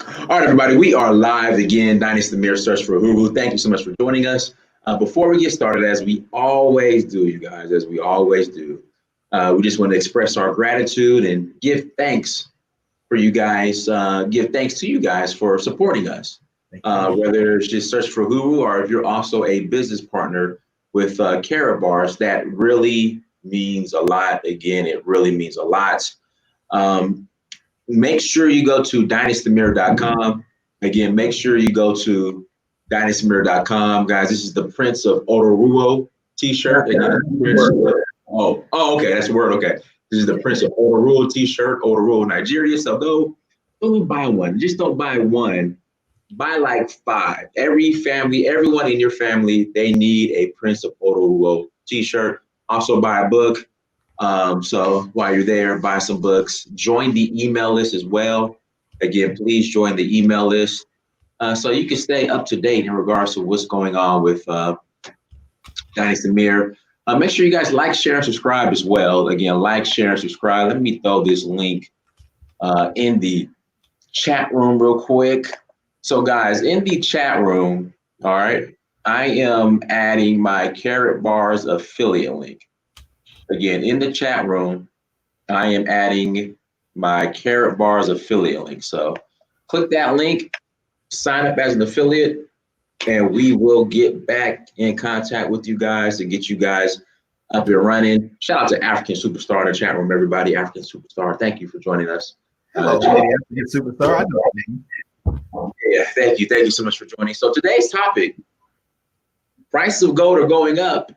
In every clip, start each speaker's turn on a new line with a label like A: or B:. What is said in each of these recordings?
A: All right, everybody, we are live again. Dynasty Mirror Search for Hulu. Thank you so much for joining us. Before we get started, as we always do, you guys, as we always do, we just want to express our gratitude and give thanks for you guys. Give thanks to you guys for supporting us. Whether it's just Search for Hulu or if you're also a business partner with Karatbars, that really means a lot. Again, it really means a lot. Make sure you go to dynastymirror.com. Again, make sure you go to dynastymirror.com. Guys, this is the Prince of Otoruo t-shirt. Again, okay, that's a word. Okay. This is the Prince of Otoruo t-shirt, Otoruo, Nigeria. So don't buy one. Just don't buy one. Buy like 5. Every family, everyone in your family, they need a Prince of Otoruo t-shirt. Also buy a book. So while you're there, buy some books. Join the email list as well. Again, please join the email list so you can stay up to date in regards to what's going on with Dynasty Mirror. Make sure you guys like, share, and subscribe as well. Again, like, share, and subscribe. Let me throw this link in the chat room real quick. So guys, in the chat room, all right, I am adding my Karatbars affiliate link. Again, in the chat room, I am adding my Karatbars affiliate link. So click that link, sign up as an affiliate, and we will get back in contact with you guys to get you guys up and running. Shout out to African Superstar in the chat room, everybody. African Superstar, thank you for joining us.
B: Hello, African Superstar. I know that.
A: Yeah, thank you. Thank you so much for joining. So today's topic, prices of gold are going up.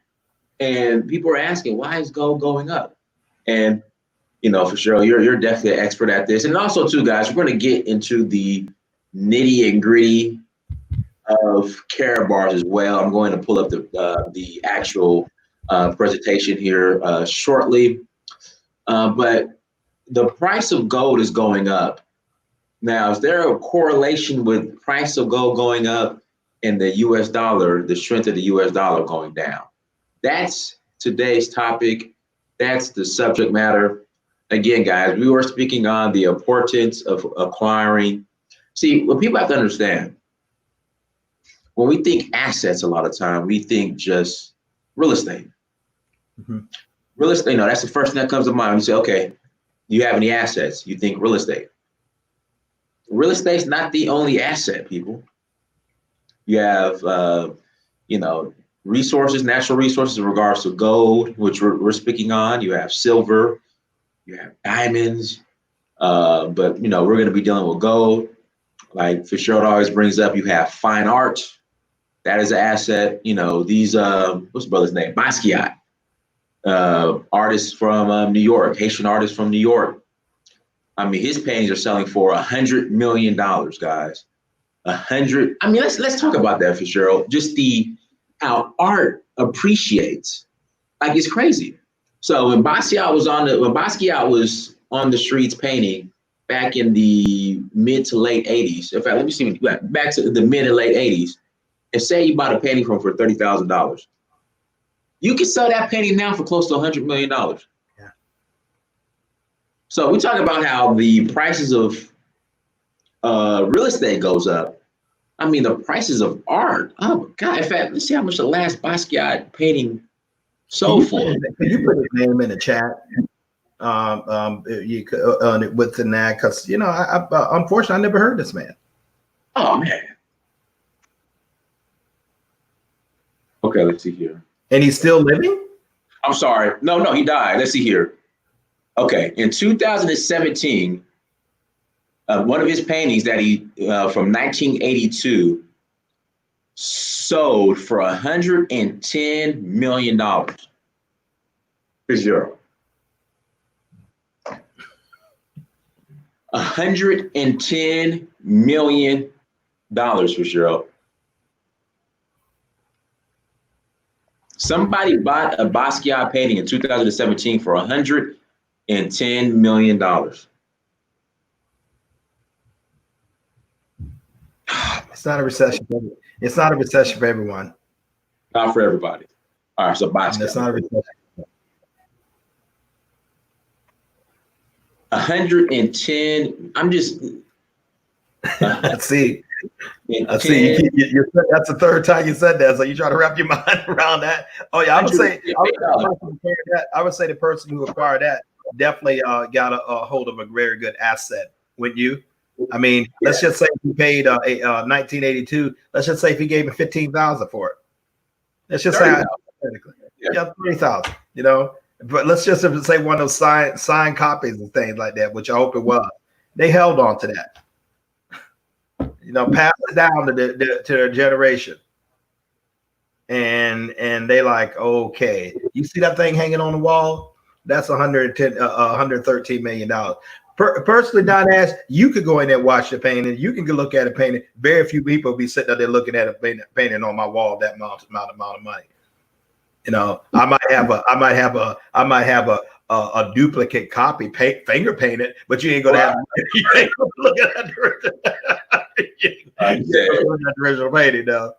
A: And people are asking, why is gold going up? And, you know, for sure, you're definitely an expert at this. And also, too, guys, we're going to get into the nitty and gritty of Karatbars as well. I'm going to pull up the actual presentation here shortly. But the price of gold is going up. Now, is there a correlation with price of gold going up and the U.S. dollar, the strength of the U.S. dollar going down? That's today's topic. That's the subject matter. Again, guys, we were speaking on the importance of acquiring. See, what people have to understand, when we think assets, a lot of time, we think just real estate. Mm-hmm. Real estate, that's the first thing that comes to mind. You say, okay, do you have any assets? You think real estate. Real estate's not the only asset, people. You have, resources, natural resources in regards to gold, which we're speaking on. You have silver, you have diamonds, but we're going to be dealing with gold. Like Fitzgerald always brings up, you have fine art. That is an asset. These what's the brother's name? Basquiat, artists from New York, Haitian artists from New York. I mean, his paintings are selling for $100 million, guys. 100. I mean, let's talk about that, Fitzgerald. Just how art appreciates, like it's crazy. So when Basquiat was on the streets painting back in the mid to late 80s, in fact, let me see, back to the mid and late 80s, and say you bought a painting from for $30,000, you can sell that painting now for close to $100 million. Yeah. So we talk about how the prices of real estate goes up. I mean, the prices of art. Oh my God! In fact, let's see how much the last Basquiat painting sold for.
B: Can you put his name in the chat? You could with the nag, because I unfortunately I never heard this man.
A: Oh man. Okay, let's see here.
B: And he's still living?
A: I'm sorry. No, he died. Let's see here. Okay, in 2017. One of his paintings that he from 1982 sold for $110 million. Here's your $110 million for sure. Somebody bought a Basquiat painting in 2017 for $110 million.
B: It's not a recession. It's not a recession for everyone.
A: Not for everybody. All right, so Basquiat.
B: It's not a recession.
A: 110. I'm just
B: See, that's the third time you said that. So you try to wrap your mind around that. Oh yeah, I would say the person who acquired that definitely got a hold of a very good asset. Wouldn't you? I mean, let's just say he paid 1982. Let's just say if he gave him 15,000 for it. Let's just say hypothetically, 30,000. You know, but let's just say one of those signed copies and things like that, which I hope it was. They held on to that. You know, pass it down to their generation. And they like, okay, you see that thing hanging on the wall? That's $113 million. Personally, Don Ash, you could go in there and watch the painting. You can go look at a painting. Very few people will be sitting up there looking at a painting on my wall that amount of money. You know, I might have a duplicate copy, finger painted, but you ain't gonna have. You ain't gonna look at that original painting, though.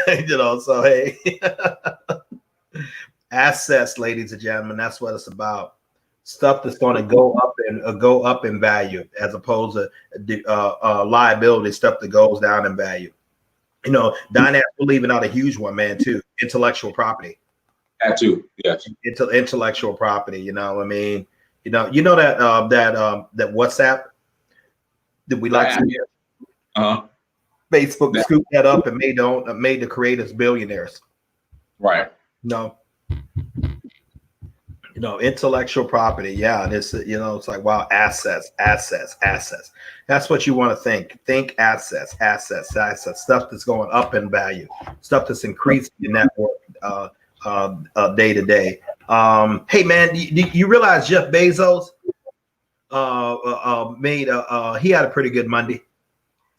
B: You know, so hey, assets, ladies and gentlemen, that's what it's about. Stuff that's going to go up in value, as opposed to liability stuff that goes down in value. You know, Dynax, we're leaving out a huge one, man, too. Intellectual property.
A: That too, yes.
B: Intellectual property. You know, I mean, you know that WhatsApp that we like to hear. Facebook scooped that up and made the creators billionaires.
A: Right.
B: No. You know, intellectual property. Yeah. This, you know, it's like, wow, assets. That's what you want to think. Think assets. Stuff that's going up in value, stuff that's increasing your network day to day. Hey man, you realize Jeff Bezos he had a pretty good Monday.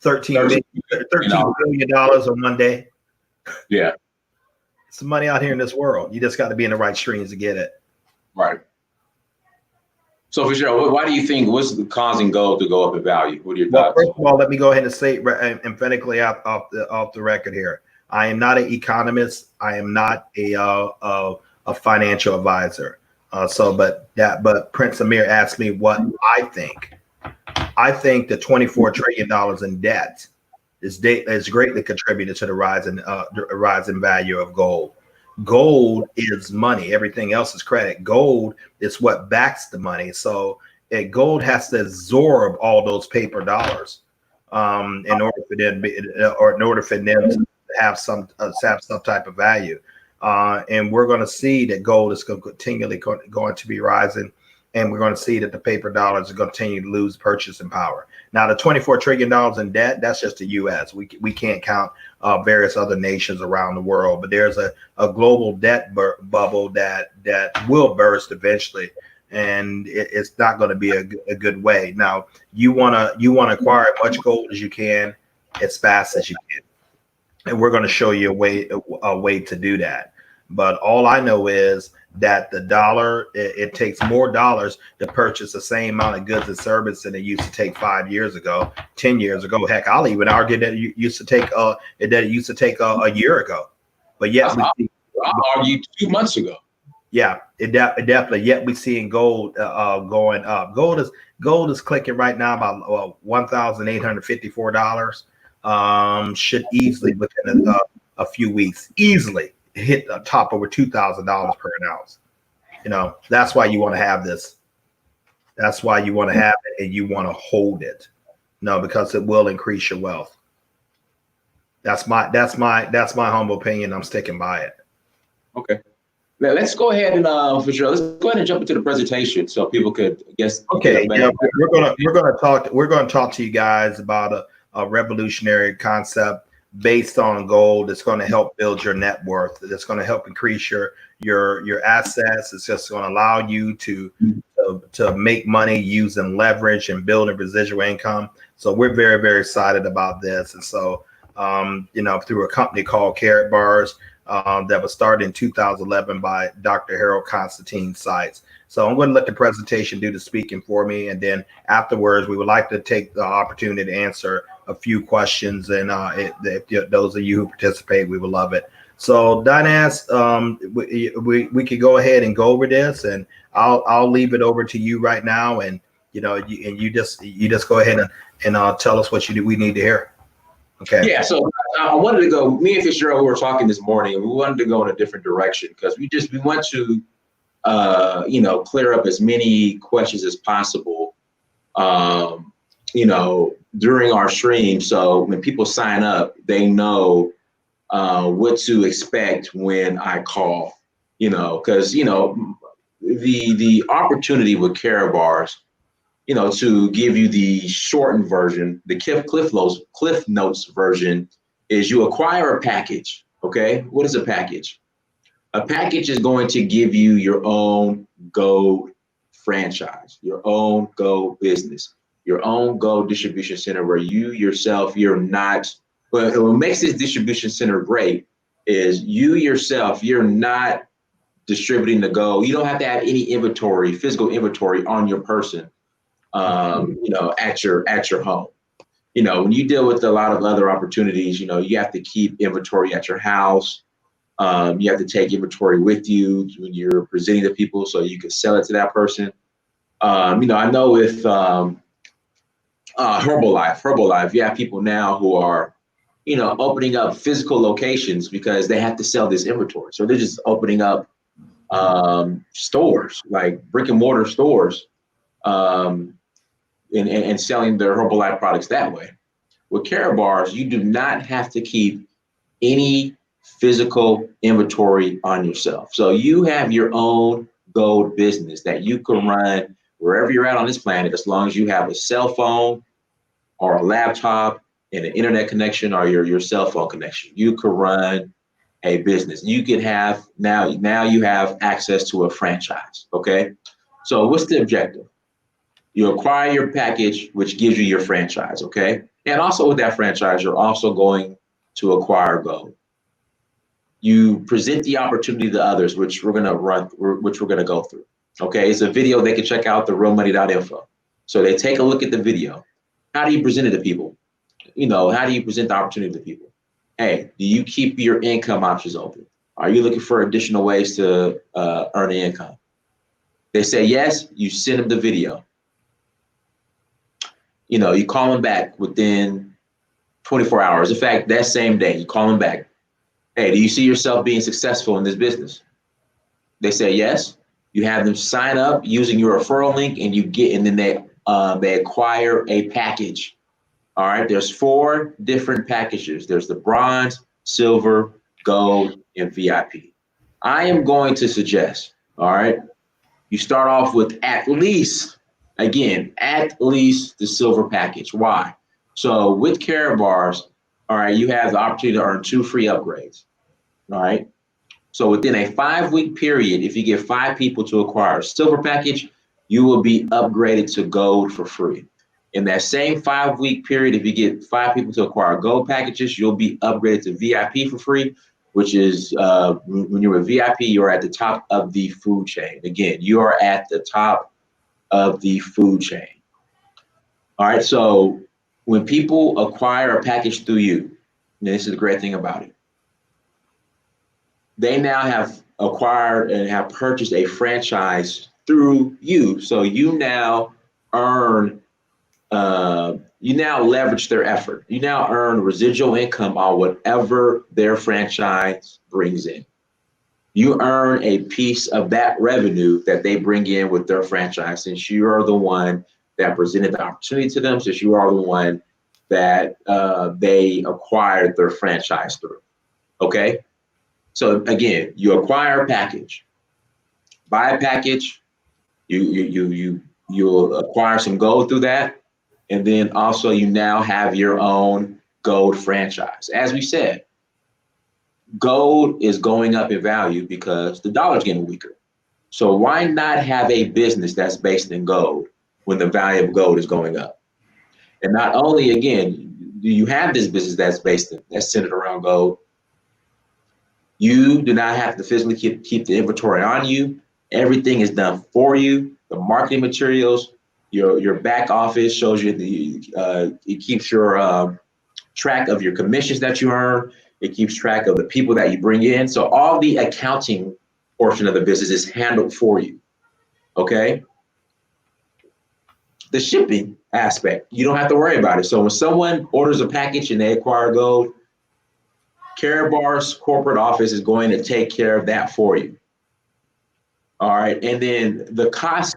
B: $13 billion on one day.
A: Yeah.
B: Some money out here in this world. You just got to be in the right streams to get it.
A: Right. So, Fitzgerald, why do you think, what's causing gold to go up in value? What are your thoughts?
B: First of all, let me go ahead and say emphatically off the record here. I am not an economist. I am not a financial advisor. But Prince Amir asked me what I think. I think the $24 trillion in debt is greatly contributed to the rise in value of gold. Gold is money. Everything else is credit. Gold is what backs the money. So gold has to absorb all those paper dollars in order for them to have some type of value. And we're going to see that gold is continually going to be rising. And we're going to see that the paper dollars are going to continue to lose purchasing power. Now, the $24 trillion in debt, that's just the U.S. We can't count various other nations around the world. But there's a global debt bubble that will burst eventually. And it's not going to be a good way. Now, you want to acquire as much gold as you can, as fast as you can. And we're going to show you a way to do that. But all I know is that the dollar, it takes more dollars to purchase the same amount of goods and services than it used to take 5 years ago, 10 years ago. Heck, I'll even argue that it used to take a year ago. But yet
A: I'll argue 2 months ago.
B: Yeah, it definitely. Yet we seeing gold going up. Gold is clicking right now about $1,854. Should easily within a few weeks easily hit the top over $2,000 per ounce. You know, that's why you want to have this. That's why you want to have it and you want to hold it. No, because it will increase your wealth. That's my humble opinion. I'm sticking by it.
A: Okay. Now let's go ahead and let's go ahead and jump into the presentation so people could guess.
B: Okay. Yeah, we're gonna talk to you guys about a revolutionary concept based on gold. It's going to help build your net worth. It's going to help increase your assets. It's just going to allow you to make money using leverage and building residual income. So we're very, very excited about this. And so, through a company called Karatbars that was started in 2011 by Dr. Harold Constantine Seitz. So I'm going to let the presentation do the speaking for me. And then afterwards, we would like to take the opportunity to answer a few questions. And if those of you who participate, we would love it. So Dynas, we could go ahead and go over this, and I'll leave it over to you right now. And, and you just go ahead and tell us what we need to hear. Okay.
A: Yeah. So I wanted to go. Me and Fitzgerald were talking this morning, and we wanted to go in a different direction because we want to, clear up as many questions as possible, during our stream. So when people sign up, they know what to expect when I call. Because the opportunity with Karatbars, to give you the shortened version, the Cliff Notes version, is you acquire a package. Okay, what is a package? A package is going to give you your own gold franchise, your own gold business, your own gold distribution center where you yourself, you're not. But what makes this distribution center great is you yourself, you're not distributing the gold. You don't have to have any inventory, physical inventory on your person, at your home. When you deal with a lot of other opportunities, you have to keep inventory at your house. You have to take inventory with you when you're presenting to people so you can sell it to that person. I know with Herbalife, you have people now who are, opening up physical locations because they have to sell this inventory. So they're just opening up stores, like brick and mortar stores, and selling their Herbalife products that way. With Karatbars, you do not have to keep any physical inventory on yourself. So you have your own gold business that you can run wherever you're at on this planet, as long as you have a cell phone or a laptop and an internet connection or your cell phone connection. You can run a business. You can have now you have access to a franchise. Okay. So what's the objective? You acquire your package, which gives you your franchise. Okay. And also with that franchise, you're also going to acquire gold. You present the opportunity to others, which we're going to go through. Okay. It's a video they can check out, therealmoney.info. So they take a look at the video. How do you present it to people? How do you present the opportunity to people? Hey, do you keep your income options open? Are you looking for additional ways to earn an income? They say yes, you send them the video. You call them back within 24 hours. In fact, that same day, you call them back. Hey, do you see yourself being successful in this business? They say yes. You have them sign up using your referral link, and then they acquire a package. All right, there's 4 different packages. There's the bronze, silver, gold, and VIP. I am going to suggest, all right, you start off with at least the silver package. Why? So with Karatbars, all right, you have the opportunity to earn 2 free upgrades. All right. So within a 5-week period, if you get 5 people to acquire a silver package, you will be upgraded to gold for free. In that same 5-week period, if you get 5 people to acquire gold packages, you'll be upgraded to VIP for free, which is when you're a VIP, you're at the top of the food chain. Again, you are at the top of the food chain. All right. So when people acquire a package through you, and this is the great thing about it, they now have acquired and have purchased a franchise through you. So you now earn, you now leverage their effort. You now earn residual income on whatever their franchise brings in. You earn a piece of that revenue that they bring in with their franchise, since you are the one that presented the opportunity to them, since you are the one that they acquired their franchise through. Okay. So again, you acquire a package, buy a package, you'll acquire some gold through that, and then also you now have your own gold franchise. As we said, gold is going up in value because the dollar's getting weaker. So why not have a business that's based in gold when the value of gold is going up? And not only, again, do you have this business that's centered around gold, you do not have to physically keep the inventory on you. Everything is done for you. The marketing materials, your back office shows you it keeps your track of your commissions that you earn. It keeps track of the people that you bring in. So all the accounting portion of the business is handled for you. Okay. the shipping aspect. You don't have to worry about it. So when someone orders a package and they acquire gold, Karatbars corporate office is going to take care of that for you. All right. And then the cost,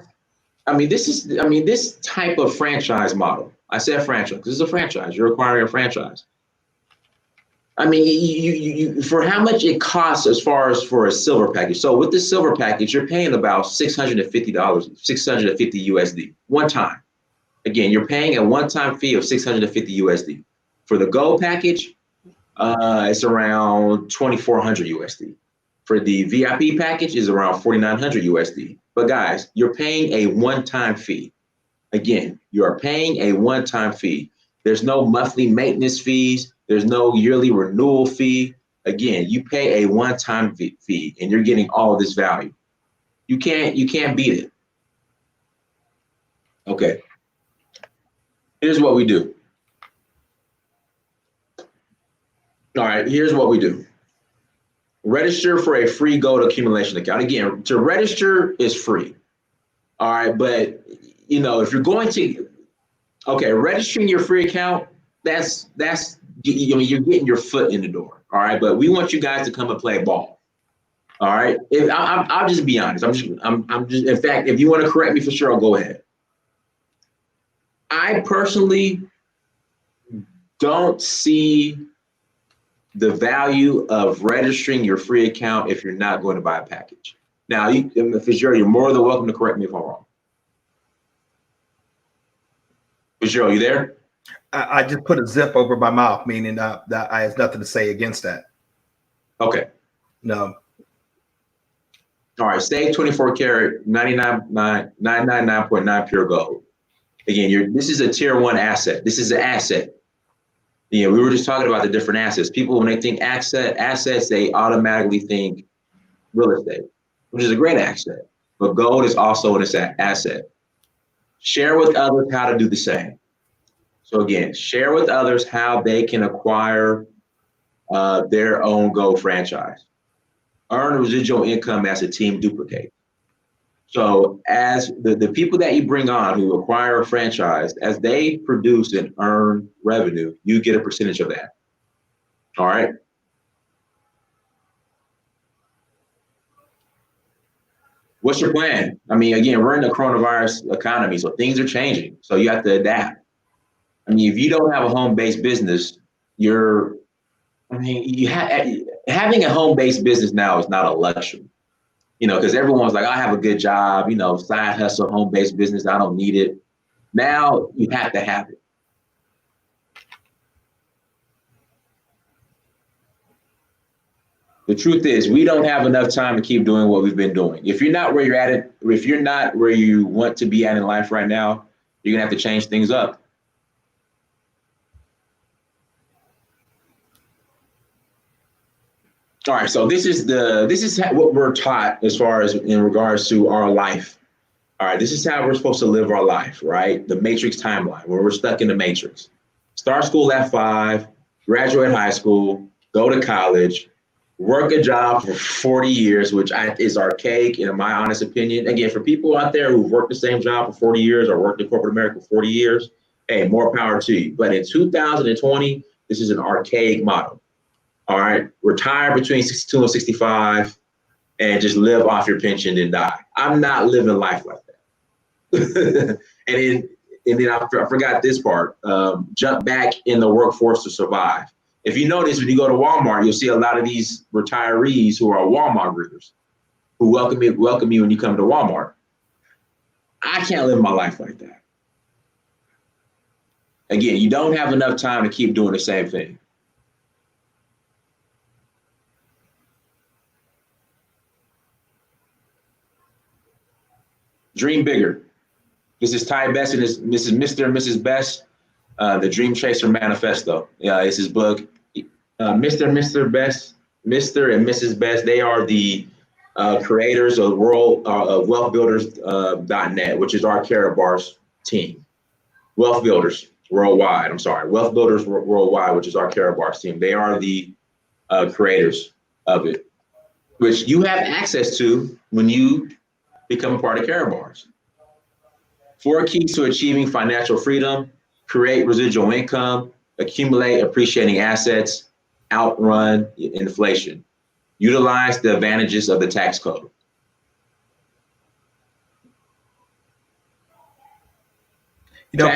A: this type of franchise model, I said franchise, this is a franchise, you're acquiring a franchise. I mean, you for how much it costs as far as for a silver package. So with the silver package, you're paying about $650, 650 USD one time. Again, you're paying a one-time fee of 650 USD. For the gold package, it's around 2,400 USD. For the VIP package is around 4,900 USD. But guys, you're paying a one-time fee. Again, you are paying a one-time fee. There's no monthly maintenance fees. There's no yearly renewal fee. Again, you pay a one-time fee and you're getting all of this value. You can't beat it. Okay. Here's what we do. All right, here's what we do. Register for a free gold accumulation account. Again, to register is free. All right, but if you're going to, registering your free account, that's you're getting your foot in the door. All right, but we want you guys to come and play ball. All right, I'll just be honest. I'm just. In fact, if you want to correct me for sure, I'll go ahead. I personally don't see the value of registering your free account if you're not going to buy a package. Now, Fitzgerald, you're more than welcome to correct me if I'm wrong. Fitzgerald, you there?
B: I just put a zip over my mouth, meaning that I have nothing to say against that.
A: Okay.
B: No.
A: All right, stay 24 karat, 999.9 pure gold. Again, this is a tier 1 asset. This is an asset. We were just talking about the different assets. People, when they think assets, they automatically think real estate, which is a great asset. But gold is also an asset. Share with others how to do the same. So again, share with others how they can acquire their own gold franchise. Earn residual income as a team duplicate. So as the people that you bring on who acquire a franchise, as they produce and earn revenue, you get a percentage of that. All right. What's your plan? I mean, again, we're in the coronavirus economy, so things are changing. So you have to adapt. I mean, if you don't have a home-based business, having a home-based business now is not a luxury. Because everyone's like, I have a good job, side hustle, home-based business. I don't need it. Now you have to have it. The truth is, we don't have enough time to keep doing what we've been doing. If you're not where you're at, if you're not where you want to be at in life right now, you're gonna have to change things up. All right, so this is what we're taught as far as in regards to our life. All right, this is how we're supposed to live our life, right? The matrix timeline, where we're stuck in the matrix. Start school at 5, graduate high school, go to college, work a job for 40 years, which is archaic in my honest opinion. Again, for people out there who've worked the same job for 40 years or worked in corporate America for 40 years, hey, more power to you. But in 2020, this is an archaic model. All right, retire between 62 and 65 and just live off your pension and die. I'm not living life like that. and then I forgot this part, jump back in the workforce to survive. If you notice, when you go to Walmart, you'll see a lot of these retirees who are Walmart greeters who welcome you when you come to Walmart. I can't live my life like that. Again, you don't have enough time to keep doing the same thing. Dream bigger. This is Ty Best and this is Mr. and Mrs. Best, the Dream Chaser Manifesto. Yeah, it's his book. Mr. and Mr. Best, Mr. and Mrs. Best, they are the creators of wealthbuilders.net, which is our Karatbars team. Wealth Builders Worldwide, Wealth Builders Worldwide, which is our Karatbars team. They are the creators of it, which you have access to when you become a part of Karatbars. 4 keys to achieving financial freedom: create residual income, accumulate appreciating assets, outrun inflation, utilize the advantages of the tax code.
B: You know,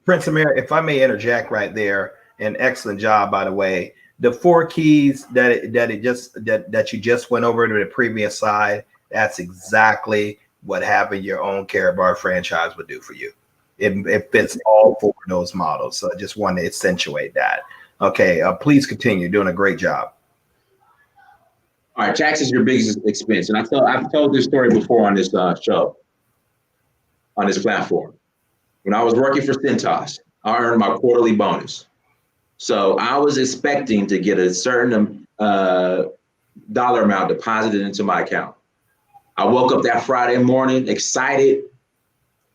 B: Prince Amir, if I may interject right there, an excellent job, by the way. The 4 keys that you just went over to the previous slide, that's exactly what having your own Karatbar franchise would do for you. It fits all 4 of those models. So I just want to accentuate that. Okay, please continue. Doing a great job.
A: All right, tax is your biggest expense, and I've told this story before on this show, on this platform. When I was working for Cintas, I earned my quarterly bonus. So I was expecting to get a certain dollar amount deposited into my account. I woke up that Friday morning excited.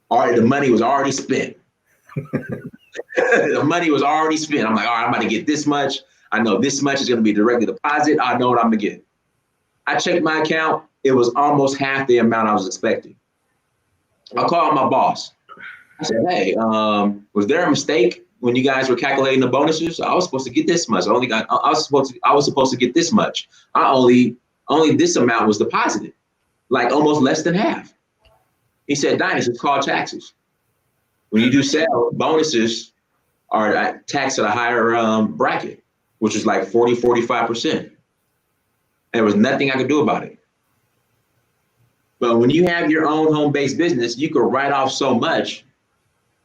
A: The money was already spent. The money was already spent. I'm like, all right, I'm about to get this much. I know this much is going to be directly deposited. I know what I'm going to get. I checked my account. It was almost half the amount I was expecting. I called my boss. I said, hey, was there a mistake when you guys were calculating the bonuses? I was supposed to get this much. I was supposed to get this much. Only this amount was deposited, like almost less than half. He said, Dinus, it's called taxes. When you do sales, bonuses are taxed at a higher bracket, which is like 40, 45%. There was nothing I could do about it. But when you have your own home-based business, you can write off so much,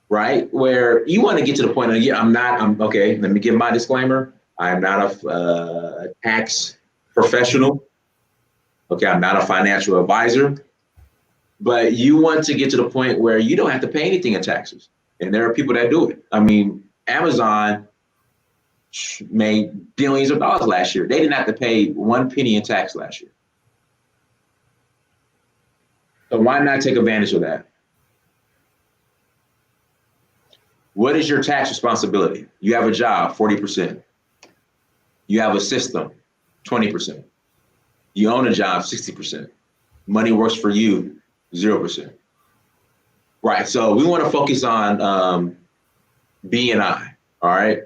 A: right? Where you want to get to the point of, okay, let me give my disclaimer. I'm not a tax professional. Okay, I'm not a financial advisor. But you want to get to the point where you don't have to pay anything in taxes. And there are people that do it. I mean, Amazon made billions of dollars last year. They didn't have to pay 1 penny in tax last year. So why not take advantage of that? What is your tax responsibility? You have a job, 40%. You have a system, 20%. You own a job, 60%. Money works for you, 0%. Right, so we want to focus on B&I, all right?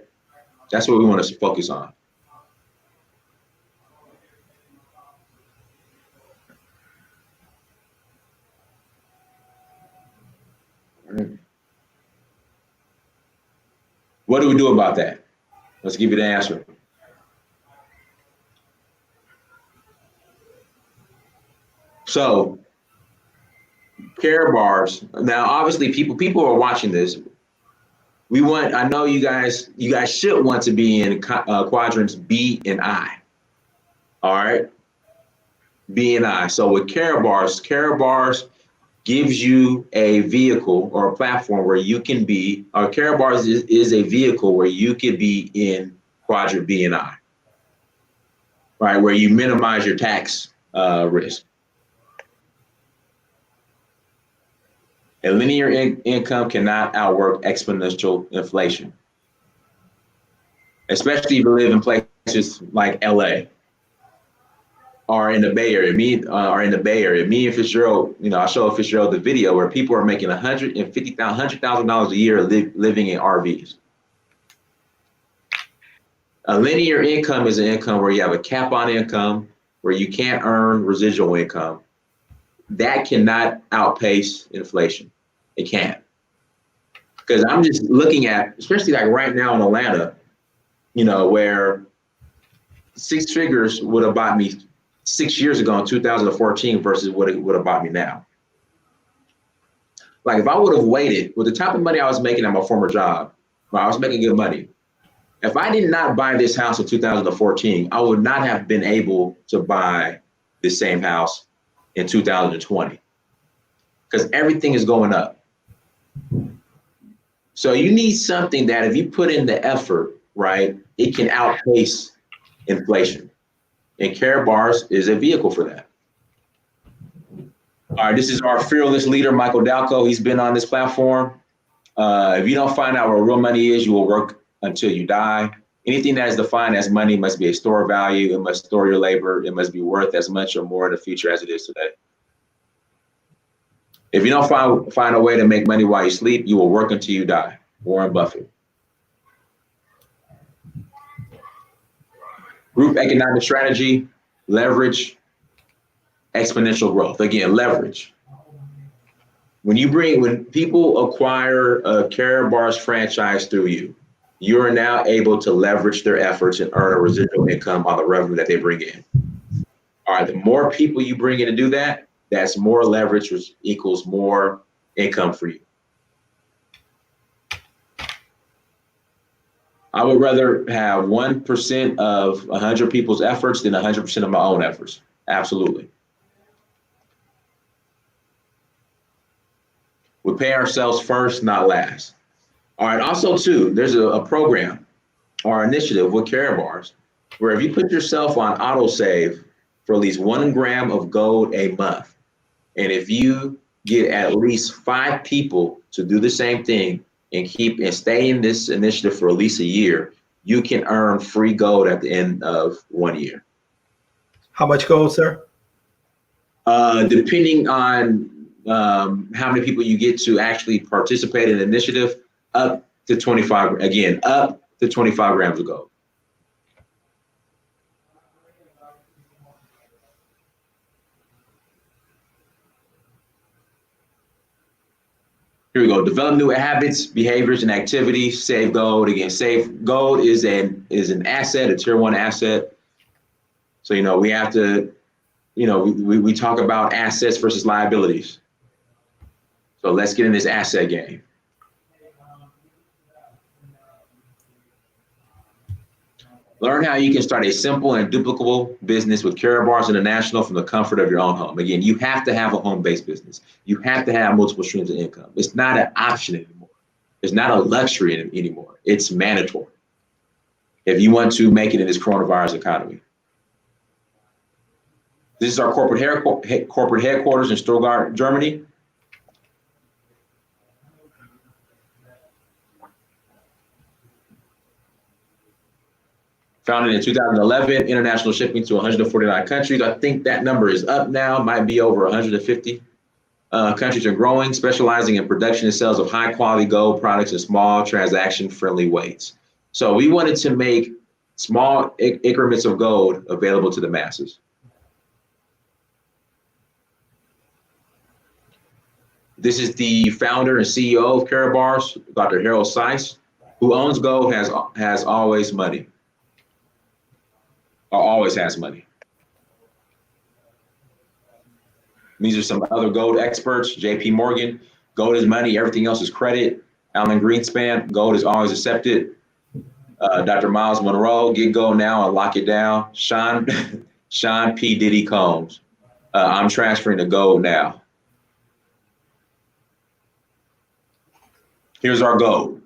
A: That's what we want to focus on. All right. What do we do about that? Let's give you the answer. So, Karatbars. Now, obviously, people are watching this. I know you guys should want to be in quadrants B and I. All right, B and I. So with Karatbars gives you a vehicle or a platform where you can be. Karatbars is a vehicle where you can be in quadrant B and I. Right, where you minimize your tax risk. A linear income cannot outwork exponential inflation, especially if you live in places like LA or in the Bay Area. Me and Fitzgerald, I show Fitzgerald the video where people are making $100,000 a year living in RVs. A linear income is an income where you have a cap on income, where you can't earn residual income. That cannot outpace inflation. It can't. Because I'm just looking at, especially like right now in Atlanta, where 6 figures would have bought me 6 years ago in 2014 versus what it would have bought me now. Like if I would have waited with the type of money I was making at my former job, I was making good money. If I did not buy this house in 2014, I would not have been able to buy the same house in 2020 because everything is going up. So you need something that if you put in the effort, right, it can outpace inflation. And Karatbars is a vehicle for that. All right, this is our fearless leader, Michael Dalco. He's been on this platform. If you don't find out where real money is, you will work until you die. Anything that is defined as money must be a store of value. It must store your labor. It must be worth as much or more in the future as it is today. If you don't find a way to make money while you sleep, you will work until you die. Warren Buffett. Group economic strategy, leverage, exponential growth. Again, leverage. When people acquire a Karatbars franchise through you, you are now able to leverage their efforts and earn a residual income on the revenue that they bring in. All right, the more people you bring in to do that, that's more leverage, which equals more income for you. I would rather have 1% of 100 people's efforts than 100% of my own efforts. Absolutely. We pay ourselves first, not last. All right. Also, too, there's a program or initiative with Karatbars where if you put yourself on autosave for at least 1 gram of gold a month, and if you get at least 5 people to do the same thing and stay in this initiative for at least a year, you can earn free gold at the end of 1 year.
B: How much gold, sir?
A: Depending on how many people you get to actually participate in the initiative, up to 25 grams of gold. Here we go. Develop new habits, behaviors, and activities. Save gold. Again, save gold is an asset, a tier 1 asset. So we have to, we talk about assets versus liabilities. So let's get in this asset game. Learn how you can start a simple and duplicable business with Karatbars International from the comfort of your own home. Again, you have to have a home-based business. You have to have multiple streams of income. It's not an option anymore. It's not a luxury anymore. It's mandatory if you want to make it in this coronavirus economy. This is our corporate headquarters in Stuttgart, Germany. Founded in 2011, international shipping to 149 countries. I think that number is up now, might be over 150 countries and growing, specializing in production and sales of high quality gold products in small transaction friendly weights. So we wanted to make small increments of gold available to the masses. This is the founder and CEO of Karatbars, Dr. Harold Seiss, who owns gold, has always money. Or always has money. These are some other gold experts. JP Morgan, gold is money, everything else is credit. Alan Greenspan, gold is always accepted. Dr. Miles Monroe, get gold now and lock it down. Sean P. Diddy Combs, I'm transferring to gold now. Here's our gold.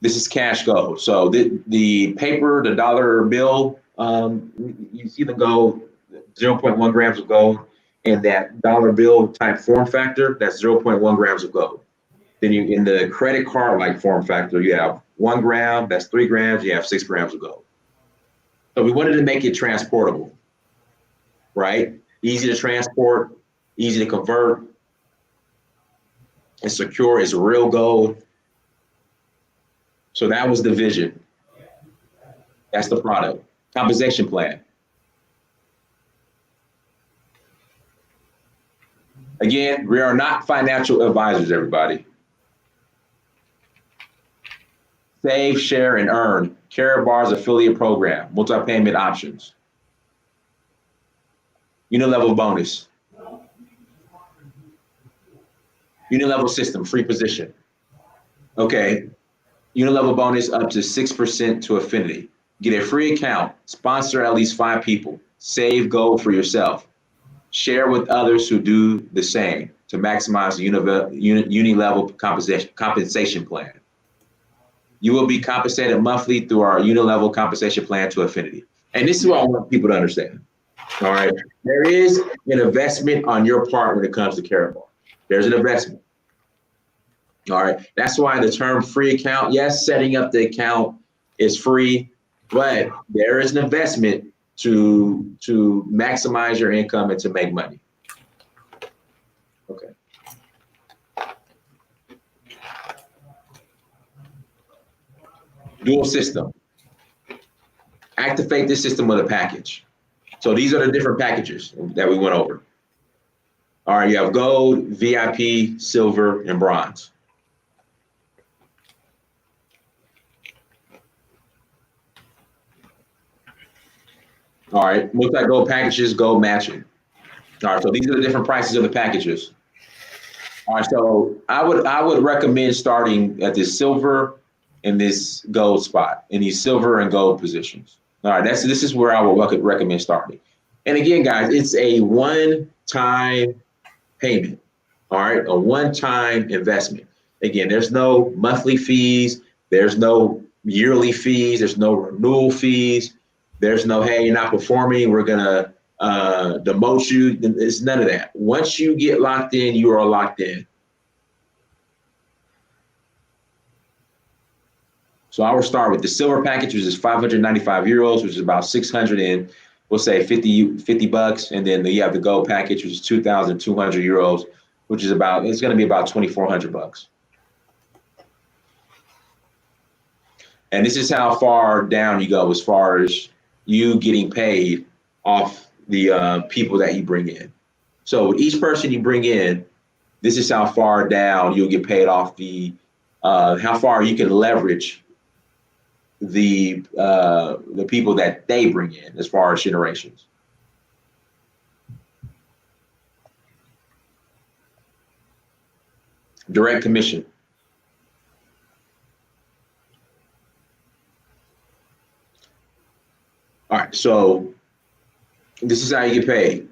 A: This is cash gold. So the paper, the dollar bill, you see the gold, 0.1 grams of gold, and that dollar bill type form factor, that's 0.1 grams of gold. Then in the credit card like form factor, you have 1 gram, that's 3 grams, you have 6 grams of gold. So we wanted to make it transportable, right? Easy to transport, easy to convert. It's secure, it's real gold. So that was the vision. That's the product. Compensation plan. Again, we are not financial advisors, everybody. Save, share, and earn. Karatbars affiliate program, multi-payment options. Unit-level bonus. Unit-level system, free position. Okay, unit-level bonus up to 6% to affinity. Get a free account, sponsor at least 5 people, save gold for yourself, share with others who do the same to maximize the uni-level compensation plan. You will be compensated monthly through our uni-level compensation plan to affinity. And this is what I want people to understand. All right, there is an investment on your part when it comes to Karatbars. There's an investment. All right, that's why the term free account, yes, setting up the account is free, but there is an investment to maximize your income and to make money. Okay. dual system. Activate this system with a package. So these are the different packages that we went over. All right, you have gold, VIP, silver, and bronze. All right, multi-gold packages, gold matching. All right, so these are the different prices of the packages. All right, so I would recommend starting at this silver and this gold spot in these silver and gold positions. All right, this is where I would recommend starting. And again, guys, it's a one-time payment. All right, a one-time investment. Again, there's no monthly fees, there's no yearly fees, there's no renewal fees, there's no, hey, you're not performing, we're gonna demote you. It's none of that. Once you get locked in, you are locked in. So I will start with the silver package, which is 595 euros, which is about 600 and we'll say 50 bucks. And then you have the gold package, which is 2,200 euros, which is it's going to be about 2,400 bucks. And this is how far down you go as far as you getting paid off the people that you bring in. So with each person you bring in, this is how far down you'll get paid off how far you can leverage the people that they bring in as far as generations. Direct commission. All right, so this is how you get paid.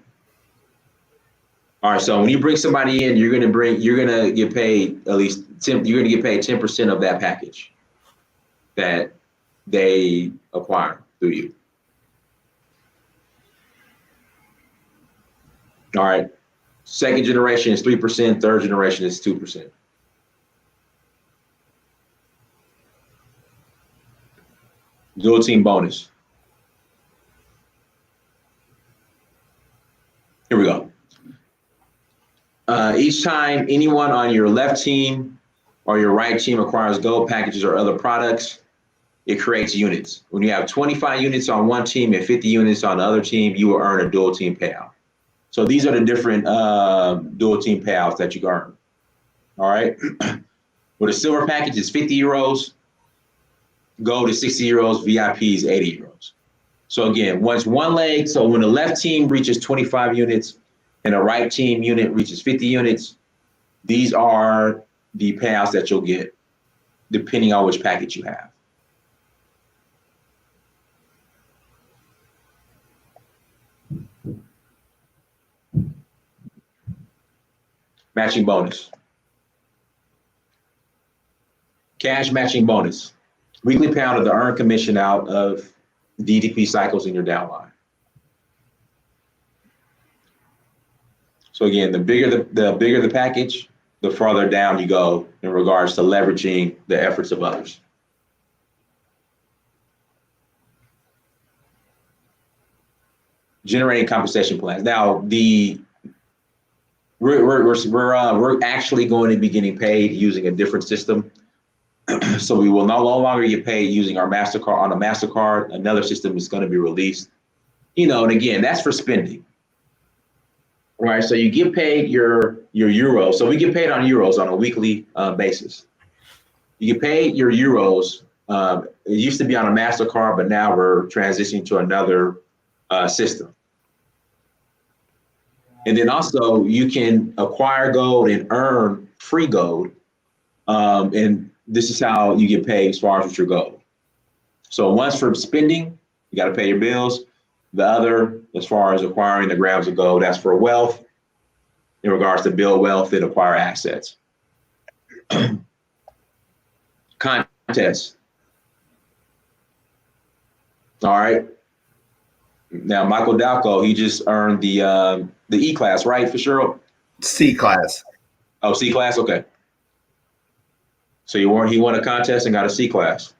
A: All right, so when you bring somebody in, you're gonna get paid at least 10. You're gonna get paid 10% of that package that they acquire through you. All right, second generation is 3%. Third generation is 2%. Dual team bonus. Here we go. Each time anyone on your left team or your right team acquires gold packages or other products, it creates units. When you have 25 units on one team and 50 units on the other team, you will earn a dual team payout. So these are the different dual team payouts that you earn. All right. With a silver package, it's 50 euros. Gold is 60 euros. VIP is 80 euros. So again, once one leg, so when the left team reaches 25 units and the right team unit reaches 50 units, these are the payouts that you'll get depending on which package you have. Matching bonus. Cash matching bonus. Weekly payout of the earned commission out of DDP cycles in your downline. So again, the bigger the package, the farther down you go in regards to leveraging the efforts of others. Generating compensation plans. Now we're actually going to be getting paid using a different system. So we will no longer get paid using our MasterCard on a MasterCard. Another system is going to be released. And again, that's for spending. Right, so you get paid your euros. So we get paid on euros on a weekly basis. You get paid your euros. It used to be on a MasterCard, but now we're transitioning to another system. And then also you can acquire gold and earn free gold. And this is how you get paid as far as with your gold. So once for spending, you got to pay your bills. The other, as far as acquiring the grams of gold, that's for wealth, in regards to build wealth and acquire assets. Contest. All right. Now, Michael Dalco, he just earned the E class, right, Fitzgerald?
B: C class.
A: Oh, C class? Okay. So he won a contest and got a C class.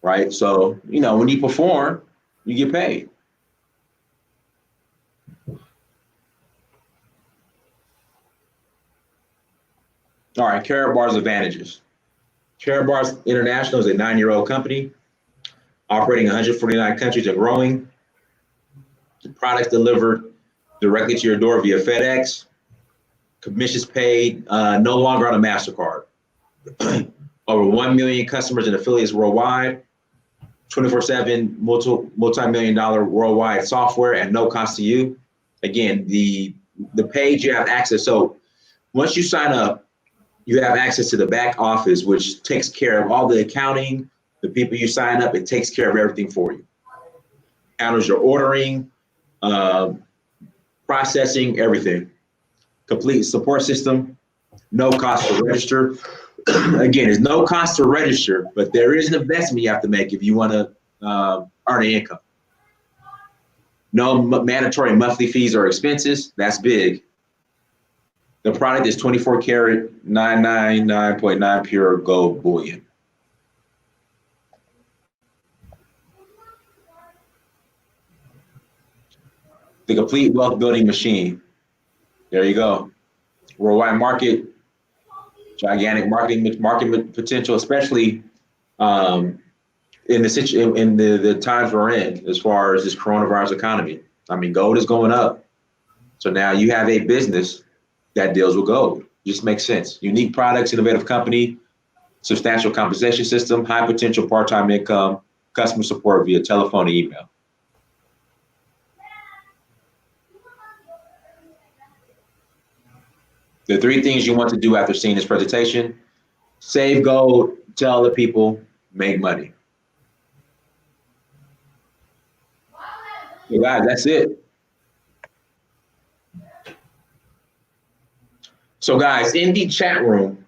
A: Right? So, when you perform, you get paid. All right, Karatbars advantages. Karatbars International is a 9-year-old company operating in 149 countries and growing. The products delivered directly to your door via FedEx. Commissions paid no longer on a MasterCard. Over 1 million customers and affiliates worldwide. 24/7 multi-million-dollar worldwide software at no cost to you. Again, the page you have access. So once you sign up, you have access to the back office, which takes care of all the accounting, the people you sign up, it takes care of everything for you. Handles your ordering, processing, everything. Complete support system, no cost to register. Again, there's no cost to register, but there is an investment you have to make if you want to earn an income. No mandatory monthly fees or expenses. That's big. The product is 24 karat 999.9 pure gold bullion. The complete wealth building machine. There you go. Worldwide market, gigantic market potential, especially in the times we're in, as far as this coronavirus economy. I mean, gold is going up. So now you have a business that deals with gold. Just makes sense. Unique products, innovative company, substantial compensation system, high potential part-time income, customer support via telephone and email. The 3 things you want to do after seeing this presentation: save gold, tell other people, make money. So guys, that's it. So guys, in the chat room,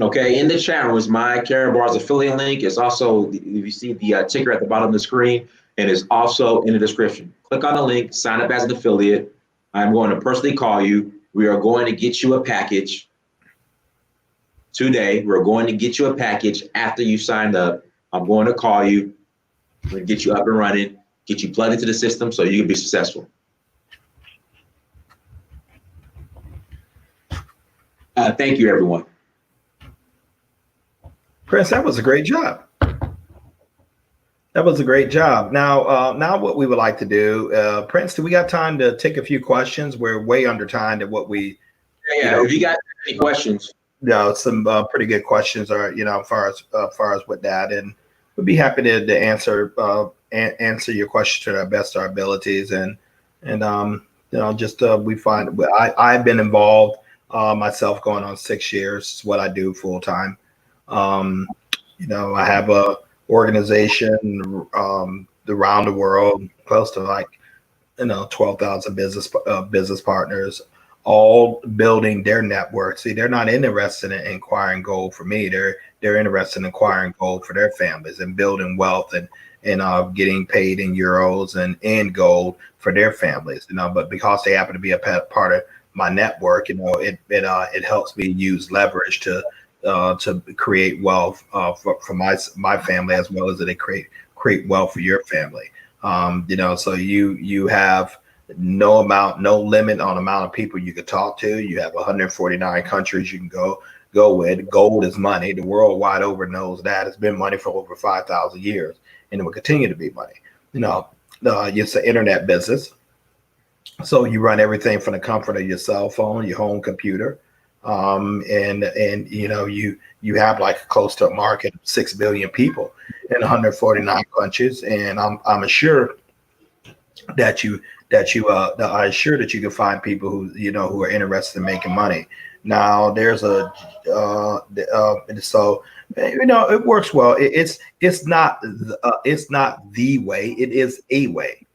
A: okay, in the chat room is my Karatbars affiliate link. It's also, if you see the ticker at the bottom of the screen, and it's also in the description. Click on the link, sign up as an affiliate. I'm going to personally call you. We are going to get you a package today. We're going to get you a package after you signed up. I'm going to call you. We're going to get you up and running, get you plugged into the system so you can be successful. Thank you, everyone.
B: Prince, that was a great job. That was a great job. Now what we would like to do, Prince, do we got time to take a few questions? We're way under time to what we.
A: Yeah. If you got any questions.
B: Some pretty good questions are, as far as with that, and we'd be happy to answer your questions to the best of our abilities, and we find I've been involved myself going on 6 years. It's what I do full time. I have a organization around the world, close to 12,000 business partners, all building their network. See, they're not interested in acquiring gold for me. They're interested in acquiring gold for their families and building wealth and getting paid in euros and in gold for their families. But because they happen to be a part of my network, it helps me use leverage to create wealth for my family, as well as they create wealth for your family. So you have no limit on amount of people you could talk to. You have 149 countries you can go with. Gold is money. The world wide over knows that. It's been money for over 5,000 years, and it will continue to be money. It's an internet business. So you run everything from the comfort of your cell phone, your home computer. You have close to a market of 6 billion people in 149 countries, and I'm assured that you can find people who are interested in making money. Now there's it works well. It's not the way. It is a way.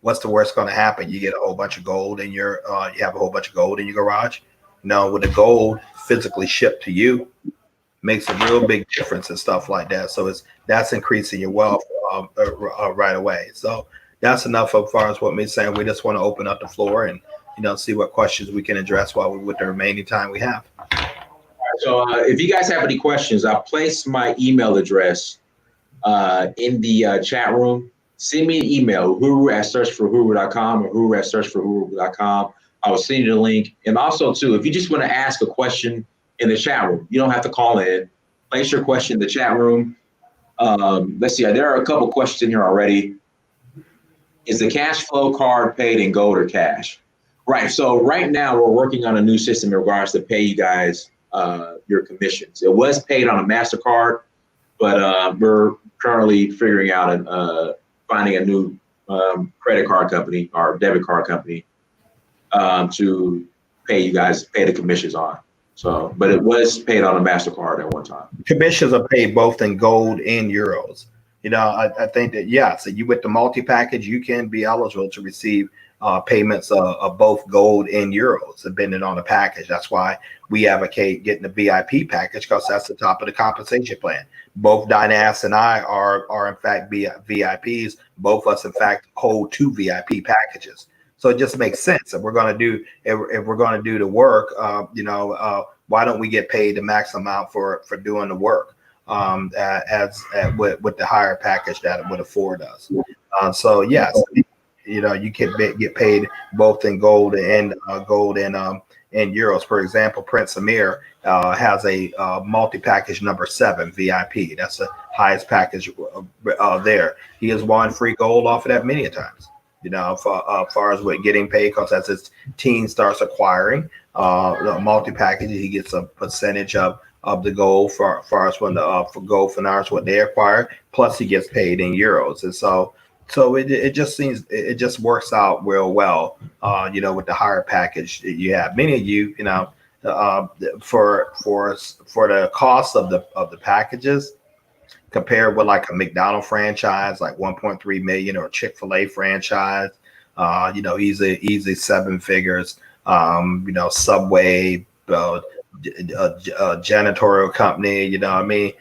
B: What's the worst going to happen? You get a whole bunch of gold in you have a whole bunch of gold in your garage. With the gold physically shipped to you, makes a real big difference and stuff like that. So that's increasing your wealth right away. So that's enough as far as what me saying. We just want to open up the floor and see what questions we can address with the remaining time we have.
A: So if you guys have any questions, I'll place my email address in the chat room. Send me an email, huru@searchforhuru.com or huru@searchforhuru.com. I will send you the link. And also, too, if you just want to ask a question in the chat room, you don't have to call in. Place your question in the chat room. Let's see. There are a couple questions in here already. Is the cash flow card paid in gold or cash? Right. So right now we're working on a new system in regards to pay you guys your commissions. It was paid on a MasterCard, but we're currently figuring out and finding a new credit card company or debit card company to pay you guys, pay the commissions on. So, but it was paid on a MasterCard at one time.
B: Commissions are paid both in gold and euros. You know, I think that, yeah, so you with the multi-package, you can be eligible to receive payments of both gold and euros, depending on the package. That's why we advocate getting the VIP package, because that's the top of the compensation plan. Both Dynas and I are in fact VIPs. Both of us, in fact, hold 2 VIP packages. So it just makes sense. If we're going to do, if we're going to do the work, why don't we get paid the max amount for doing the work? With the higher package that it would afford us. So yes, you know, you can get paid both in gold and euros. For example, Prince Amir has a multi-package number 7 VIP. That's the highest package there. He has won free gold off of that many a times. You know, as far as with getting paid, because as his team starts acquiring the multi-package, he gets a percentage of the gold for far as when the for gold finance what they acquire, plus he gets paid in euros. And so it just seems, it just works out real well, you know, with the higher package that you have. Many of you, you know, for the cost of the packages, compared with like a McDonald's franchise, like 1.3 million, or a Chick-fil-A franchise, you know, easy 7 figures. You know, Subway, janitorial company, you know what I mean,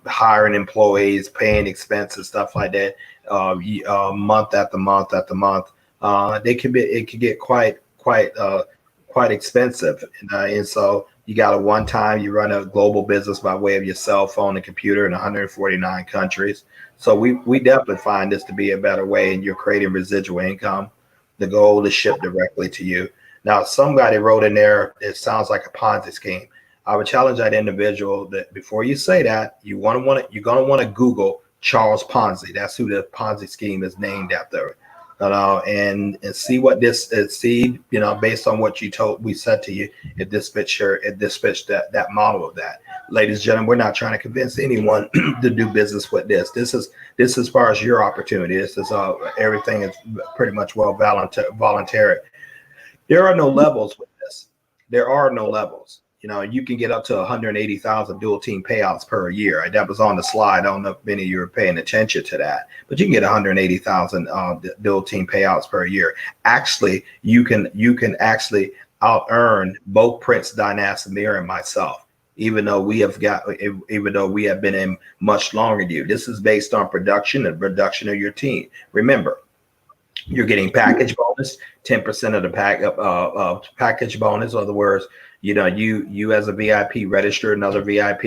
B: hiring employees, paying expenses, stuff like that, month after month after month, it can get quite expensive, and so you got a one time, you run a global business by way of your cell phone and computer in 149 countries. So we definitely find this to be a better way, and you're creating residual income. The goal is shipped directly to you. Now, somebody wrote in there, it sounds like a Ponzi scheme. I would challenge that individual that before you say that, you're gonna want to Google Charles Ponzi. That's who the Ponzi scheme is named after. And see what this is. See, you know, based on what we said to you, if this fits that model of that. Ladies and gentlemen, we're not trying to convince anyone to do business with this. This is as far as your opportunity. This is everything is pretty much voluntary. There are no levels with this. There are no levels. You know, you can get up to 180,000 dual team payouts per year. That was on the slide. I don't know if many of you are paying attention to that, but you can get 180,000 dual team payouts per year. Actually, you can actually out earn both Prince, Dynas, Amir, and myself, even though we have been in much longer than you. This is based on production and production of your team. Remember, you're getting package bonus, 10% of the package bonus. In other words, you know, you as a VIP register another VIP,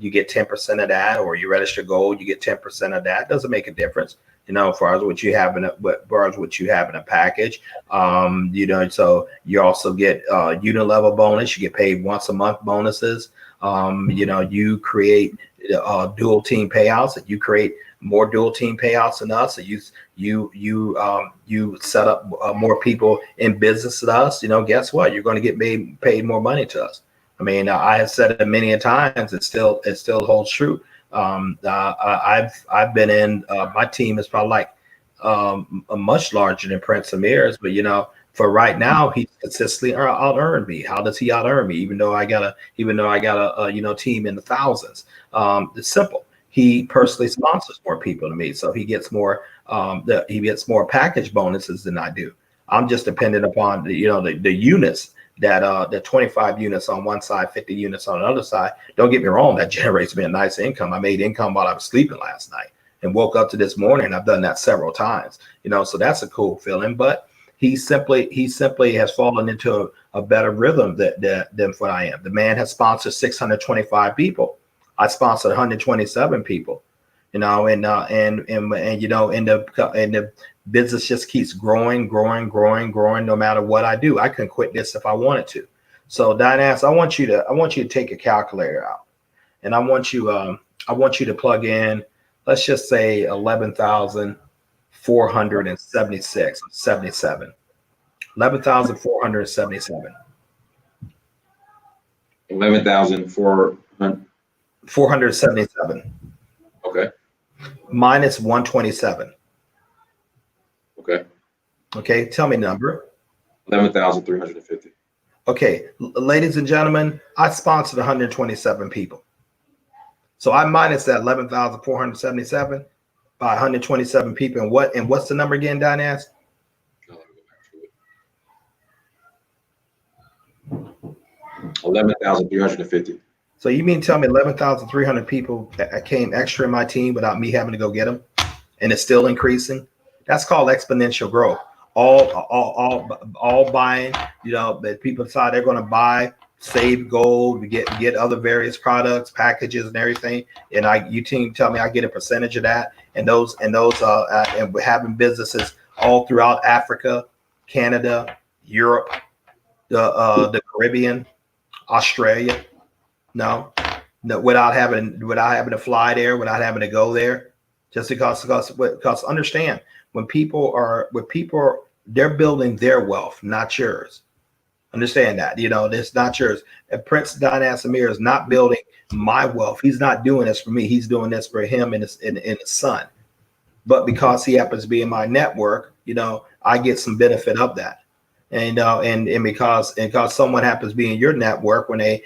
B: you get 10% of that, or you register gold, you get 10% of that. Doesn't make a difference, you know, as far as what you have in a package. You know, so you also get unit level bonus. You get paid once a month bonuses. You know, you create dual team payouts, and you create more dual team payouts than us. So you set up more people in business than us. You know, guess what? You're going to get paid more money to us. I mean, I have said it many a times. It still holds true. I've been in my team is probably like much larger than Prince Amir's, but you know, for right now, he's consistently out earned me. How does he out earn me? Even though I got a you know, team in the thousands. It's simple. He personally sponsors more people than me, so he gets more package bonuses than I do. I'm just dependent upon the units that the 25 units on one side, 50 units on the other side. Don't get me wrong, that generates me a nice income. I made income while I was sleeping last night and woke up to this morning. I've done that several times, you know, so that's a cool feeling. But he simply has fallen into a better rhythm than what I am. The man has sponsored 625 people. I sponsored 127 people. and you know, and the business just keeps growing, no matter what I do. I can quit this if I wanted to. So Dynas, I want you to take a calculator out, and I want you to plug in, let's just say 11,476, 77. 11,477.
A: 11,400.
B: 477
A: Okay.
B: minus 127.
A: Okay.
B: Okay, tell me number.
A: 11,350.
B: Okay, ladies and gentlemen, I sponsored 127 people. So I minus that 11,477 by 127 people. And what's the number again, Dynas?
A: 11,350.
B: So you mean tell me 11,300 people came extra in my team without me having to go get them, and it's still increasing? That's called exponential growth. All buying. You know, that people decide they're going to buy, save gold, get other various products, packages, and everything. And you team tell me I get a percentage of that. And we're having businesses all throughout Africa, Canada, Europe, the Caribbean, Australia. No, without having to fly there, without having to go there, just because understand, when people are they're building their wealth, not yours. Understand that, you know, it's not yours. And Prince Dynas Amir is not building my wealth. He's not doing this for me. He's doing this for him and his son. But because he happens to be in my network, you know, I get some benefit of that. And because someone happens to be in your network, when they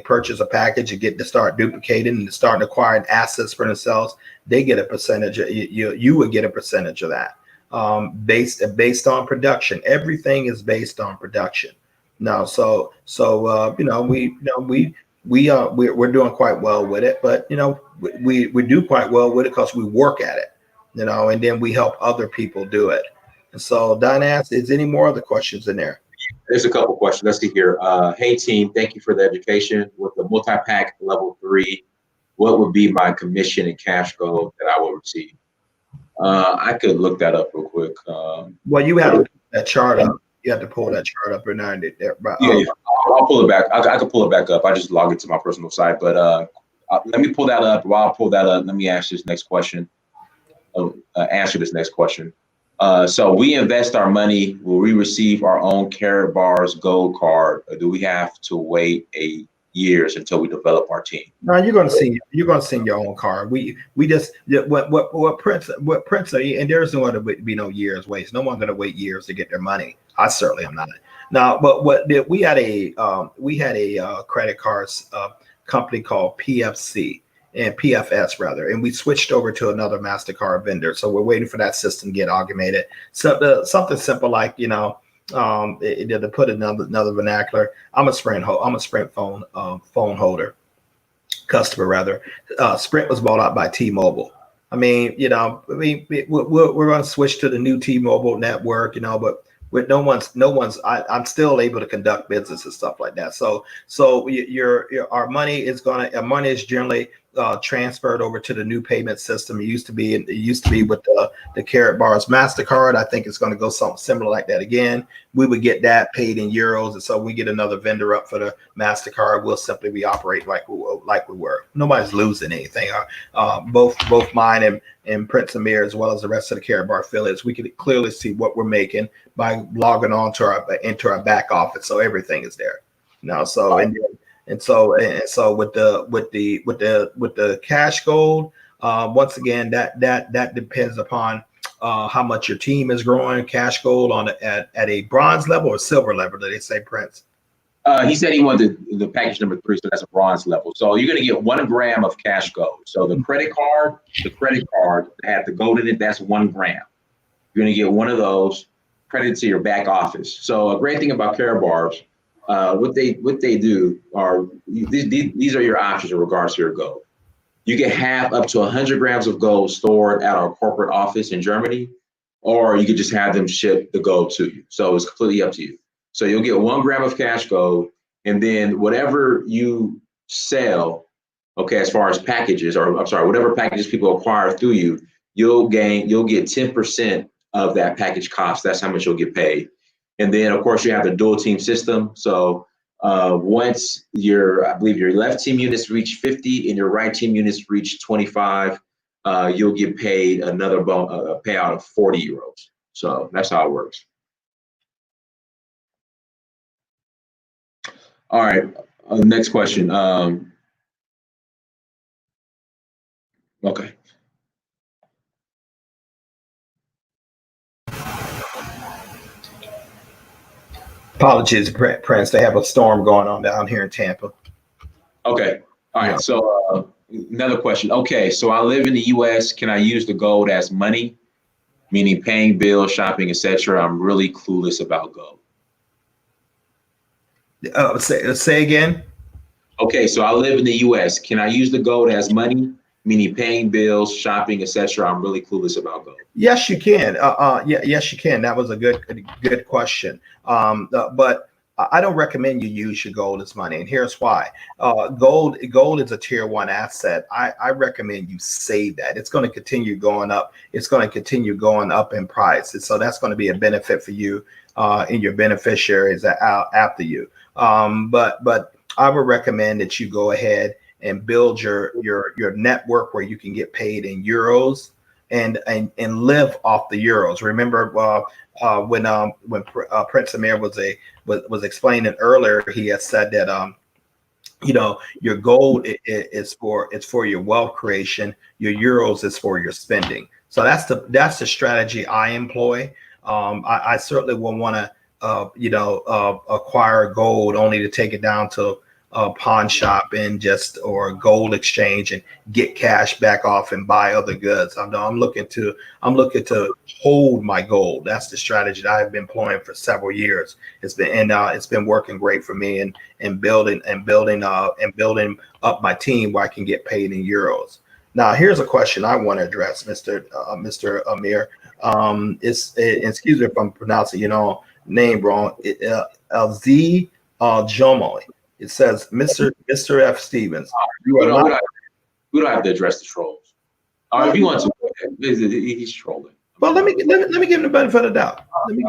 B: purchase a package and get to start duplicating and start acquiring assets for themselves, they get a percentage. You would get a percentage of that, based on production. Everything is based on production. Now, you know, we're doing quite well with it, but you know, we do quite well with it because we work at it, you know, and then we help other people do it. And so, Dynas, is any more other questions in there?
A: There's a couple questions. Let's see here. Hey team, thank you for the education. With the multi-pack level 3, what would be my commission and cash goal that I will receive? I could look that up real quick.
B: Well, you have to pull that chart up. You have to pull that chart up behind it there.
A: Yeah, I'll pull it back. I can pull it back up. I just log into my personal site, but let me pull that up. While I pull that up, let me ask this next question. Answer this next question. So we invest our money. Will we receive our own Karatbars Gold card, or do we have to wait years until we develop our team?
B: No, you're going to see your own card. We just what Prince and there's no going to be no years waste. No one's going to wait years to get their money. I certainly am not. Now, but we had a credit cards company called PFC. And PFS rather, and we switched over to another MasterCard vendor. So we're waiting for that system to get augmented. So something simple like, you know, to put another vernacular, I'm a Sprint phone holder, customer rather. Sprint was bought out by T-Mobile. I mean, you know, we're going to switch to the new T-Mobile network, you know, but with no one's I'm still able to conduct business and stuff like that. So our money is generally transferred over to the new payment system. It used to be with the Karatbars MasterCard. I think it's going to go something similar like that again. We would get that paid in euros, and so we get another vendor up for the MasterCard. We'll simply be operating like we were. Nobody's losing anything. Both mine and Prince Amir, as well as the rest of the Karatbar affiliates, we can clearly see what we're making by logging on to into our back office. So everything is there now. So and so with the cash gold, once again, that depends upon how much your team is growing. Cash gold at a bronze level or silver level, did they say, Prince?
A: He said he wanted the package number 3, so that's a bronze level. So you're going to get 1 gram of cash gold. So the credit card that had the gold in it, that's 1 gram. You're going to get one of those credited to your back office. So a great thing about Karatbars, what they do are these are your options in regards to your gold. You can have up to 100 grams of gold stored at our corporate office in Germany, or you could just have them ship the gold to you. So it's completely up to you. So you'll get 1 gram of cash gold, and then whatever you sell Okay, as far as packages, or I'm sorry, whatever packages people acquire through you, you'll get 10% of that package cost. That's how much you'll get paid. And then, of course, you have the dual team system. So once I believe your left team units reach 50 and your right team units reach 25, you'll get paid another payout of 40 euros. So that's how it works. All right, next question. Okay.
B: Apologies, Prince. They have a storm going on down here in Tampa.
A: Okay. All right.
B: Yeah.
A: So another question. Okay. So I live in the U.S. Can I use the gold as money, meaning paying bills, shopping, etc.? I'm really clueless about gold.
B: Say again.
A: Okay. So I live in the U.S. Can I use the gold as money, meaning paying bills, shopping, etc.? I'm really clueless about gold.
B: Yes, you can. Yes, you can. That was a good question. But I don't recommend you use your gold as money, and here's why. Gold is a tier one asset. I recommend you save that. It's going to continue going up. It's going to continue going up in price, and so that's going to be a benefit for you and your beneficiaries after you. But I would recommend that you go ahead and build your network where you can get paid in euros and live off the euros. Remember when Prince Amir was explaining earlier, he had said that your gold is for your wealth creation, your euros is for your spending. So that's the strategy I employ. I certainly will want to acquire gold only to take it down to a pawn shop or a gold exchange and get cash back off and buy other goods. I'm looking to hold my gold. That's the strategy that I've been employing for several years. It's been working great for me and building up my team where I can get paid in euros. Now, here's a question I want to address, Mr. Amir. Excuse me if I'm pronouncing name wrong. Z Jomo. It says, Mr. F. Stevens, you are not.
A: We don't have to address the trolls. If you want to, he's trolling.
B: Well, let me give him the benefit of the doubt. Let me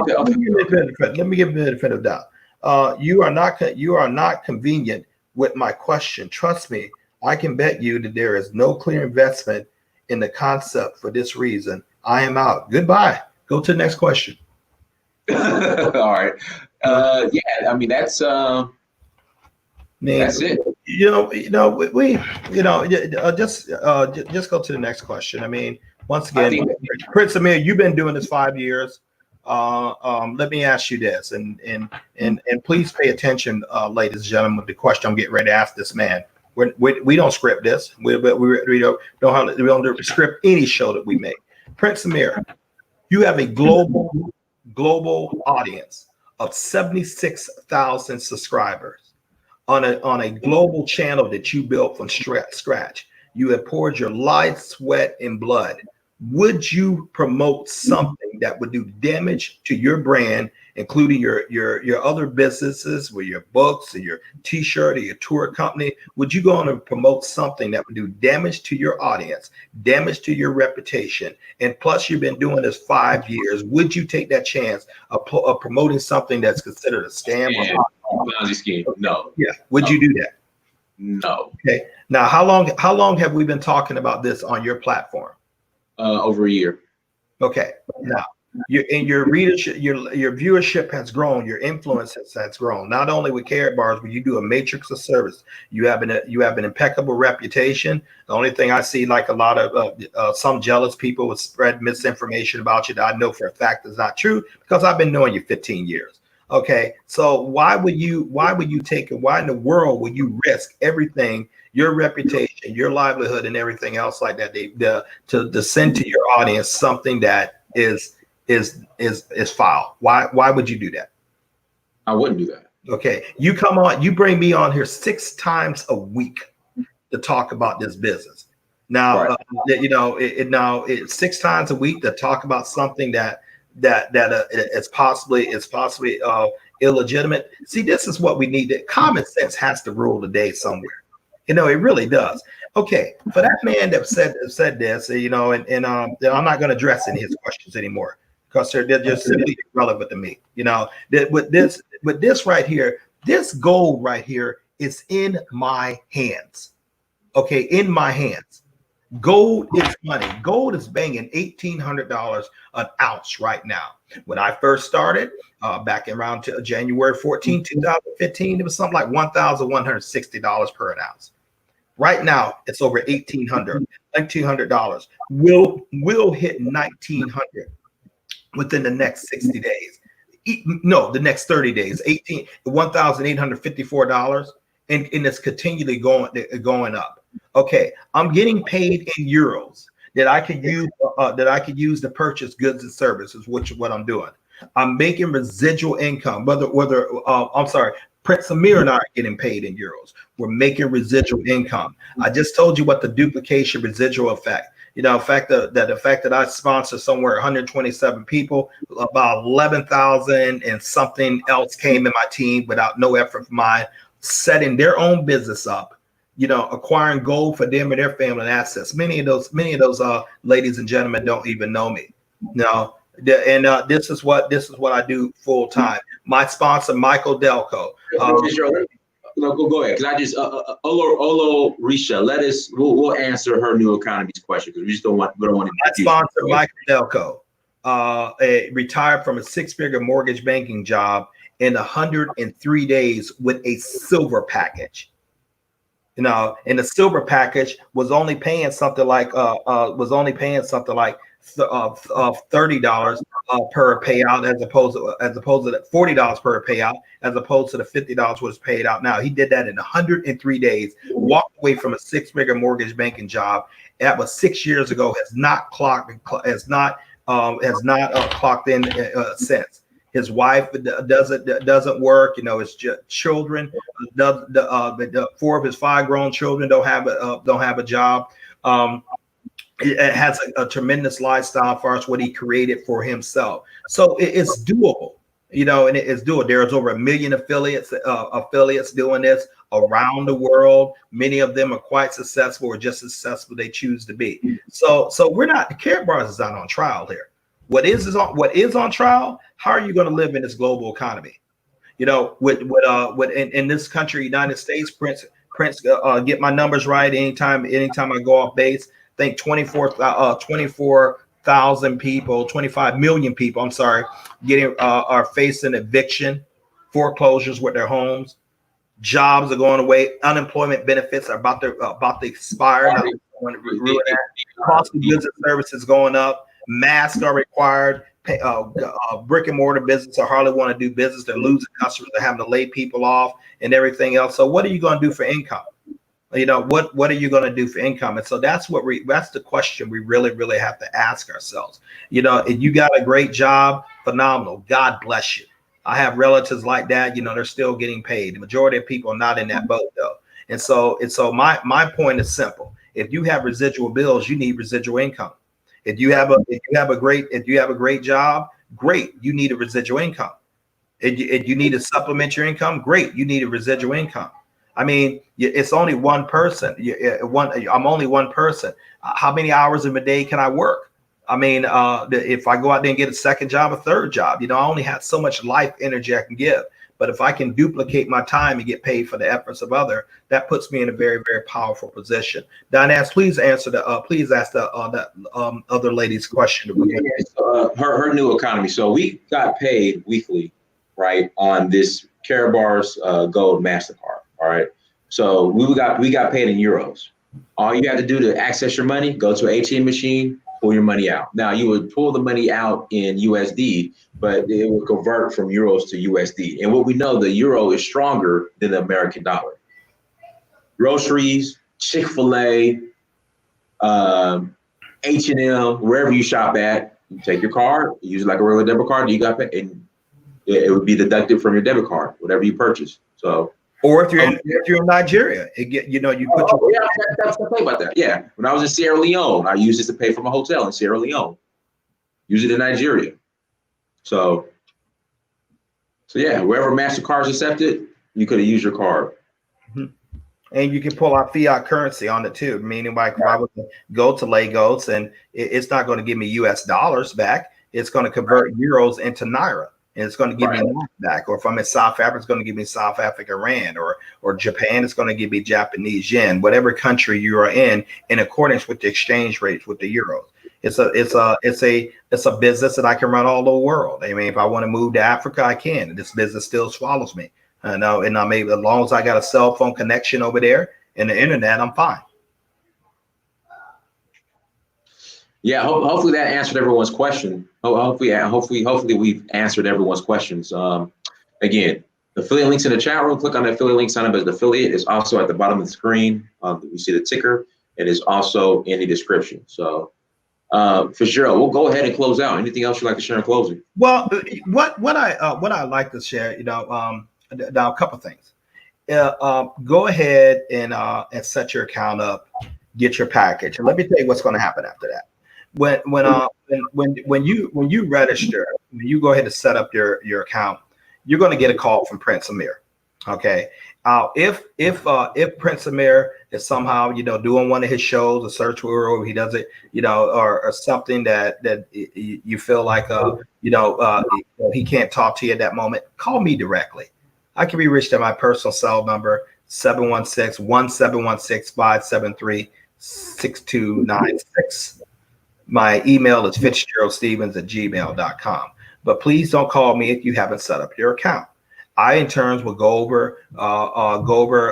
B: give him the benefit of the doubt. You are not convenient with my question. Trust me, I can bet you that there is no clear investment in the concept for this reason. I am out. Goodbye. Go to the next question.
A: All right. Yeah, I mean that's it.
B: Just go to the next question. I mean, once again, Prince Amir, you've been doing this 5 years. Let me ask you this, and please pay attention, ladies and gentlemen, the question I'm getting ready to ask this man. We don't script this. We don't script any show that we make. Prince Amir, you have a global audience of 76,000 subscribers on a global channel that you built from scratch. You have poured your life, sweat, and blood. Would you promote something that would do damage to your brand, including your other businesses, with your books and your T-shirt or your tour company? Would you go on and promote something that would do damage to your audience, damage to your reputation? And plus, you've been doing this 5 years. Would you take that chance of promoting something that's considered a scam?
A: Ponzi scheme? No.
B: Yeah. Would you do that?
A: No.
B: Okay. Now, how long have we been talking about this on your platform?
A: Over a year.
B: Okay. Now, your readership, your viewership has grown. Your influence has grown. Not only with Karatbars, but you do a matrix of service. You have an impeccable reputation. The only thing I see, like a lot of some jealous people would spread misinformation about you that I know for a fact is not true, because I've been knowing you 15 years. Okay, so why in the world would you risk everything, your reputation, your livelihood, and everything else like that, to send to your audience something that is foul? Why would you do that?
A: I wouldn't do that.
B: Okay, you bring me on here 6 times a week to talk about this business. Now, right. It's 6 times a week to talk about something that it's possibly illegitimate. See, this is what we need. That common sense has to rule the day somewhere. You know, it really does. Okay, for that man that said this, you know, and I'm not going to address any of his questions anymore because they're just simply irrelevant to me. You know, that with this right here, this gold right here is in my hands. Okay, in my hands. Gold is money. Gold is banging $1,800 an ounce right now. When I first started back around January 14, 2015, it was something like $1,160 per an ounce. Right now, it's over $1,900. Will hit 1,900 within the next 60 days. No, the next 30 days. $1,854, and it's continually going up. Okay, I'm getting paid in euros that I could use to purchase goods and services, which is what I'm doing. I'm making residual income. I'm sorry, Prince Amir and I are getting paid in euros. We're making residual income. I just told you what the duplication residual effect. You know, the fact that I sponsor somewhere 127 people, about 11,000 and something else came in my team without no effort from mine, setting their own business up. You know, acquiring gold for them and their family and assets. Many of those ladies and gentlemen don't even know me. No, and this is what I do full time. My sponsor, Michael Delco.
A: Go ahead, because I just Olo Risha. We'll answer her new economy's question because we don't want to.
B: My sponsor, Michael Delco, retired from a 6-figure mortgage banking job in 103 days with a silver package. You know, and the silver package was only paying something like $30 per payout, as opposed to the $40 per payout, as opposed to the $50 was paid out now. He did that in 103 days. Walked away from a 6-figure mortgage banking job. That was 6 years ago. Has not clocked in since. His wife doesn't work. You know, his children. The 4 of his 5 grown children don't have a job. It has a tremendous lifestyle for us, what he created for himself. So it's doable, you know, and it's doable. There's over 1 million affiliates doing this around the world. Many of them are quite successful or just as successful they choose to be. So we're not, the Karatbars is not on trial here. What is on trial? How are you going to live in this global economy? You know, in this country, United States, Prince, get my numbers right. Anytime I go off base, I think 24,000 people, 25 million people, I'm sorry, are facing eviction, foreclosures with their homes. Jobs are going away. Unemployment benefits are about to expire. Cost of goods and services going up. Masks are required. Brick and mortar business are hardly want to do business. They're losing customers. They're having to lay people off and everything else. So what are you going to do for income? You know, what are you going to do for income? And so that's the question we really have to ask ourselves. You know, if you got a great job, phenomenal. God bless you. I have relatives like that. You know, they're still getting paid. The majority of people are not in that boat though. And so my point is simple. If you have residual bills, you need residual income. If you have a great job, great. You need a residual income. If you need to supplement your income, great. You need a residual income. I mean, it's only one person. I'm only one person. How many hours in a day can I work? I mean, if I go out there and get a second job, a third job, you know, I only have so much life energy I can give. But if I can duplicate my time and get paid for the efforts of others, that puts me in a very, very powerful position. Diane, please ask the other lady's question.
A: Her new economy. So we got paid weekly, right, on this Karatbars Gold MasterCard. All right. So we got paid in euros. All you have to do to access your money, go to an ATM machine, pull your money out. Now you would pull the money out in USD, but it will convert from euros to USD. And what we know, the euro is stronger than the American dollar. Groceries, Chick-fil-A, H&M, wherever you shop at, you take your card, use it like a regular debit card, you got paid, and it would be deducted from your debit card, whatever you purchase. So.
B: Or if you're in Nigeria,
A: that's the thing about that. Yeah, when I was in Sierra Leone, I used this to pay for my hotel in Sierra Leone. Use it in Nigeria. So yeah, wherever MasterCard's accepted, you could have used your card.
B: Mm-hmm. And you can pull out fiat currency on it too. Meaning, like if I would go to Lagos and it's not going to give me US dollars back, it's going to convert euros into naira. And it's going to give me back. Or if I'm in South Africa, it's going to give me South African rand. Or Japan, it's going to give me Japanese yen. Whatever country you are in accordance with the exchange rates with the euros. It's a business that I can run all over the world. I mean, if I want to move to Africa, I can. This business still swallows me. And I may, as long as I got a cell phone connection over there and the internet, I'm fine.
A: Yeah, hopefully that answered everyone's question. Hopefully we've answered everyone's questions. Again, the affiliate links in the chat room. Click on the affiliate link. Sign up as an affiliate. It's also at the bottom of the screen. You see the ticker. It is also in the description. So, Fitzgerald, we'll go ahead and close out. Anything else you'd like to share in closing?
B: Well, what I like to share, now a couple things. Go ahead and set your account up, get your package, and let me tell you what's going to happen after that. When you register, when you go ahead and set up your account, you're going to get a call from Prince Amir. Okay. If Prince Amir is somehow doing one of his shows, a search world, he does it, or something that you feel like he can't talk to you at that moment, call me directly. I can be reached at my personal cell number 716-1716-573-6296. My email is fitzgeraldstevens@gmail.com. But please don't call me if you haven't set up your account. I, in turn, will go over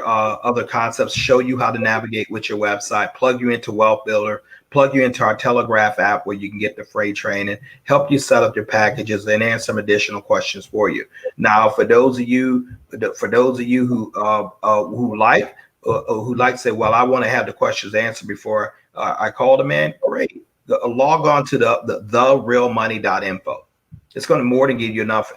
B: other concepts, show you how to navigate with your website, plug you into Wealth Builder, plug you into our Telegraph app where you can get the free training, help you set up your packages, and answer some additional questions for you. Now, for those of you who like to say, well, I want to have the questions answered before I call the man, great. Log on to the therealmoney.info. It's going to more than give you enough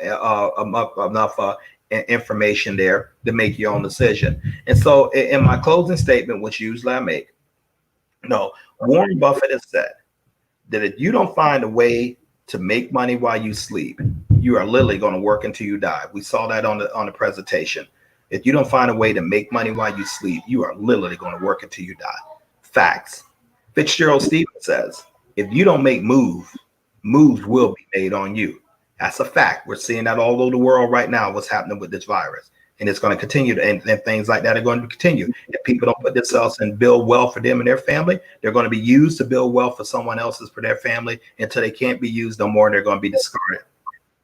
B: information there to make your own decision. And so in my closing statement, which usually I make, Warren Buffett has said that if you don't find a way to make money while you sleep, you are literally going to work until you die. We saw that on the presentation. If you don't find a way to make money while you sleep, you are literally going to work until you die. Facts. Fitzgerald Stevens says, if you don't make moves will be made on you. That's a fact. We're seeing that all over the world right now, what's happening with this virus. And it's going to continue, and things like that are going to continue. If people don't put themselves and build wealth for them and their family, they're going to be used to build wealth for someone else's, for their family, until they can't be used no more. They're going to be discarded.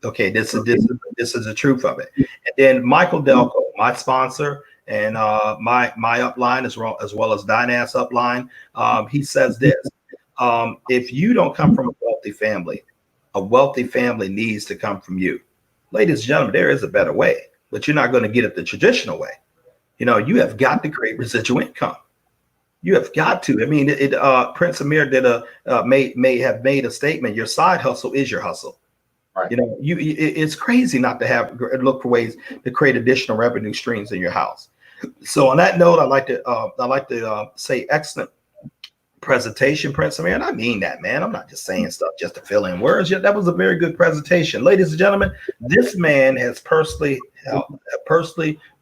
B: Okay, this is the truth of it. And then Michael Delco, my sponsor, and my upline as well as Dynas upline, he says this: if you don't come from a wealthy family needs to come from you. Ladies and gentlemen, there is a better way, but you're not going to get it the traditional way. You have got to create residual income. You have got to. I mean, Prince Amir did may have made a statement. Your side hustle is your hustle. Right. It's crazy not to look for ways to create additional revenue streams in your house. So on that note, I like to say excellent presentation, Prince Amir, and I mean that, man. I'm not just saying stuff just to fill in words. Yeah, that was a very good presentation, ladies and gentlemen. This man has personally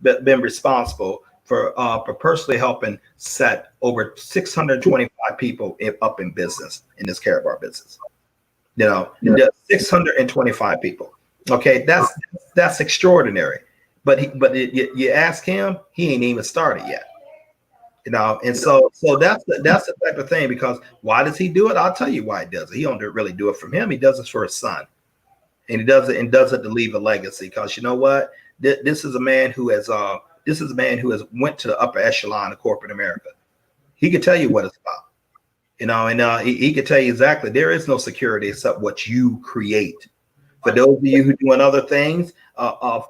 B: been responsible for personally helping set over 625 people up in business in this Karatbar business. 625 people. Okay, that's extraordinary. But you ask him, he ain't even started yet. And so that's the type of thing, because why does he do it? I'll tell you why he does it. He don't really do it from him. He does it for his son, and he does it to leave a legacy. Because you know what? This is a man who has went to the upper echelon of corporate America. He could tell you what it's about, and he could tell you exactly. There is no security except what you create. For those of you who are doing other things, I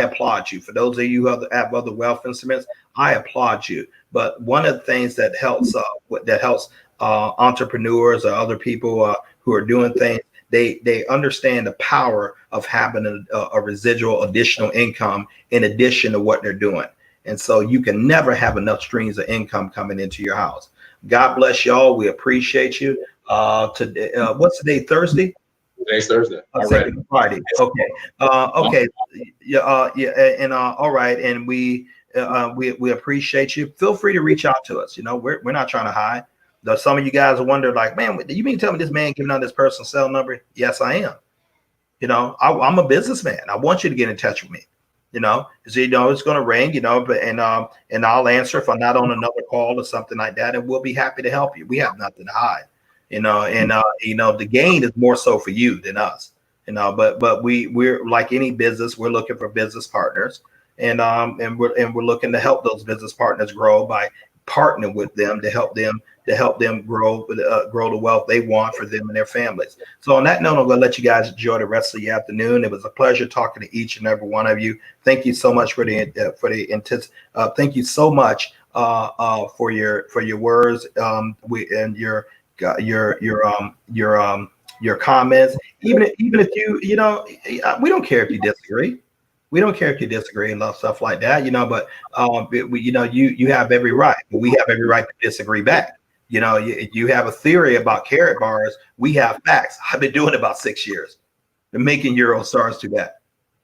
B: applaud you. For those of you who have other wealth instruments, I applaud you. But one of the things that helps entrepreneurs or other people who are doing things, they understand the power of having a residual additional income in addition to what they're doing. And so you can never have enough streams of income coming into your house. God bless y'all. We appreciate you. Today, what's today? Thursday?
A: Today's Thursday.
B: Friday. Okay. Okay. Yeah. And all right. And we We appreciate you. Feel free to reach out to us. You know, we're not trying to hide. Though some of you guys wonder, like, man, you mean tell me this man giving out this personal cell number? Yes, I am. You know, I'm a businessman. I want you to get in touch with me. You know, so you know it's going to ring. You know, but and I'll answer if I'm not on another call or something like that, and we'll be happy to help you. We have nothing to hide. You know, and you know, the gain is more so for you than us. You know, but we're like any business, we're looking for business partners, and we're looking to help those business partners grow by partnering with them to help them grow the wealth they want for them and their families. So on that note, I'm going to let you guys enjoy the rest of the afternoon. It was a pleasure talking to each and every one of you. Thank you so much for the intense. Thank you so much for your words and your comments. Even if you know, we don't care if you disagree. We don't care if you disagree and love stuff like that, you know. But you know, you have every right, but we have every right to disagree back. You know, you have a theory about Karatbars. We have facts. I've been doing it about 6 years, and making Eurostars to that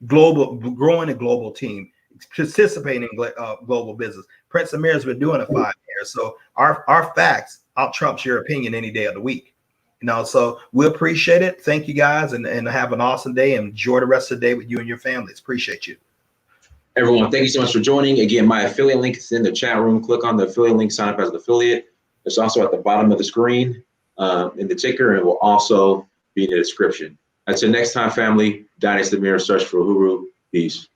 B: growing a global team, participating in global business. Prince Amir has been doing it 5 years, so our facts out trumps your opinion any day of the week. You know, so we appreciate it. Thank you guys, and have an awesome day. And enjoy the rest of the day with you and your families. Appreciate you.
A: Everyone, thank you so much for joining. Again, my affiliate link is in the chat room. Click on the affiliate link, sign up as an affiliate. It's also at the bottom of the screen in the ticker, and it will also be in the description. Until next time, family, Dynasty Mirror, search for Uhuru. Peace.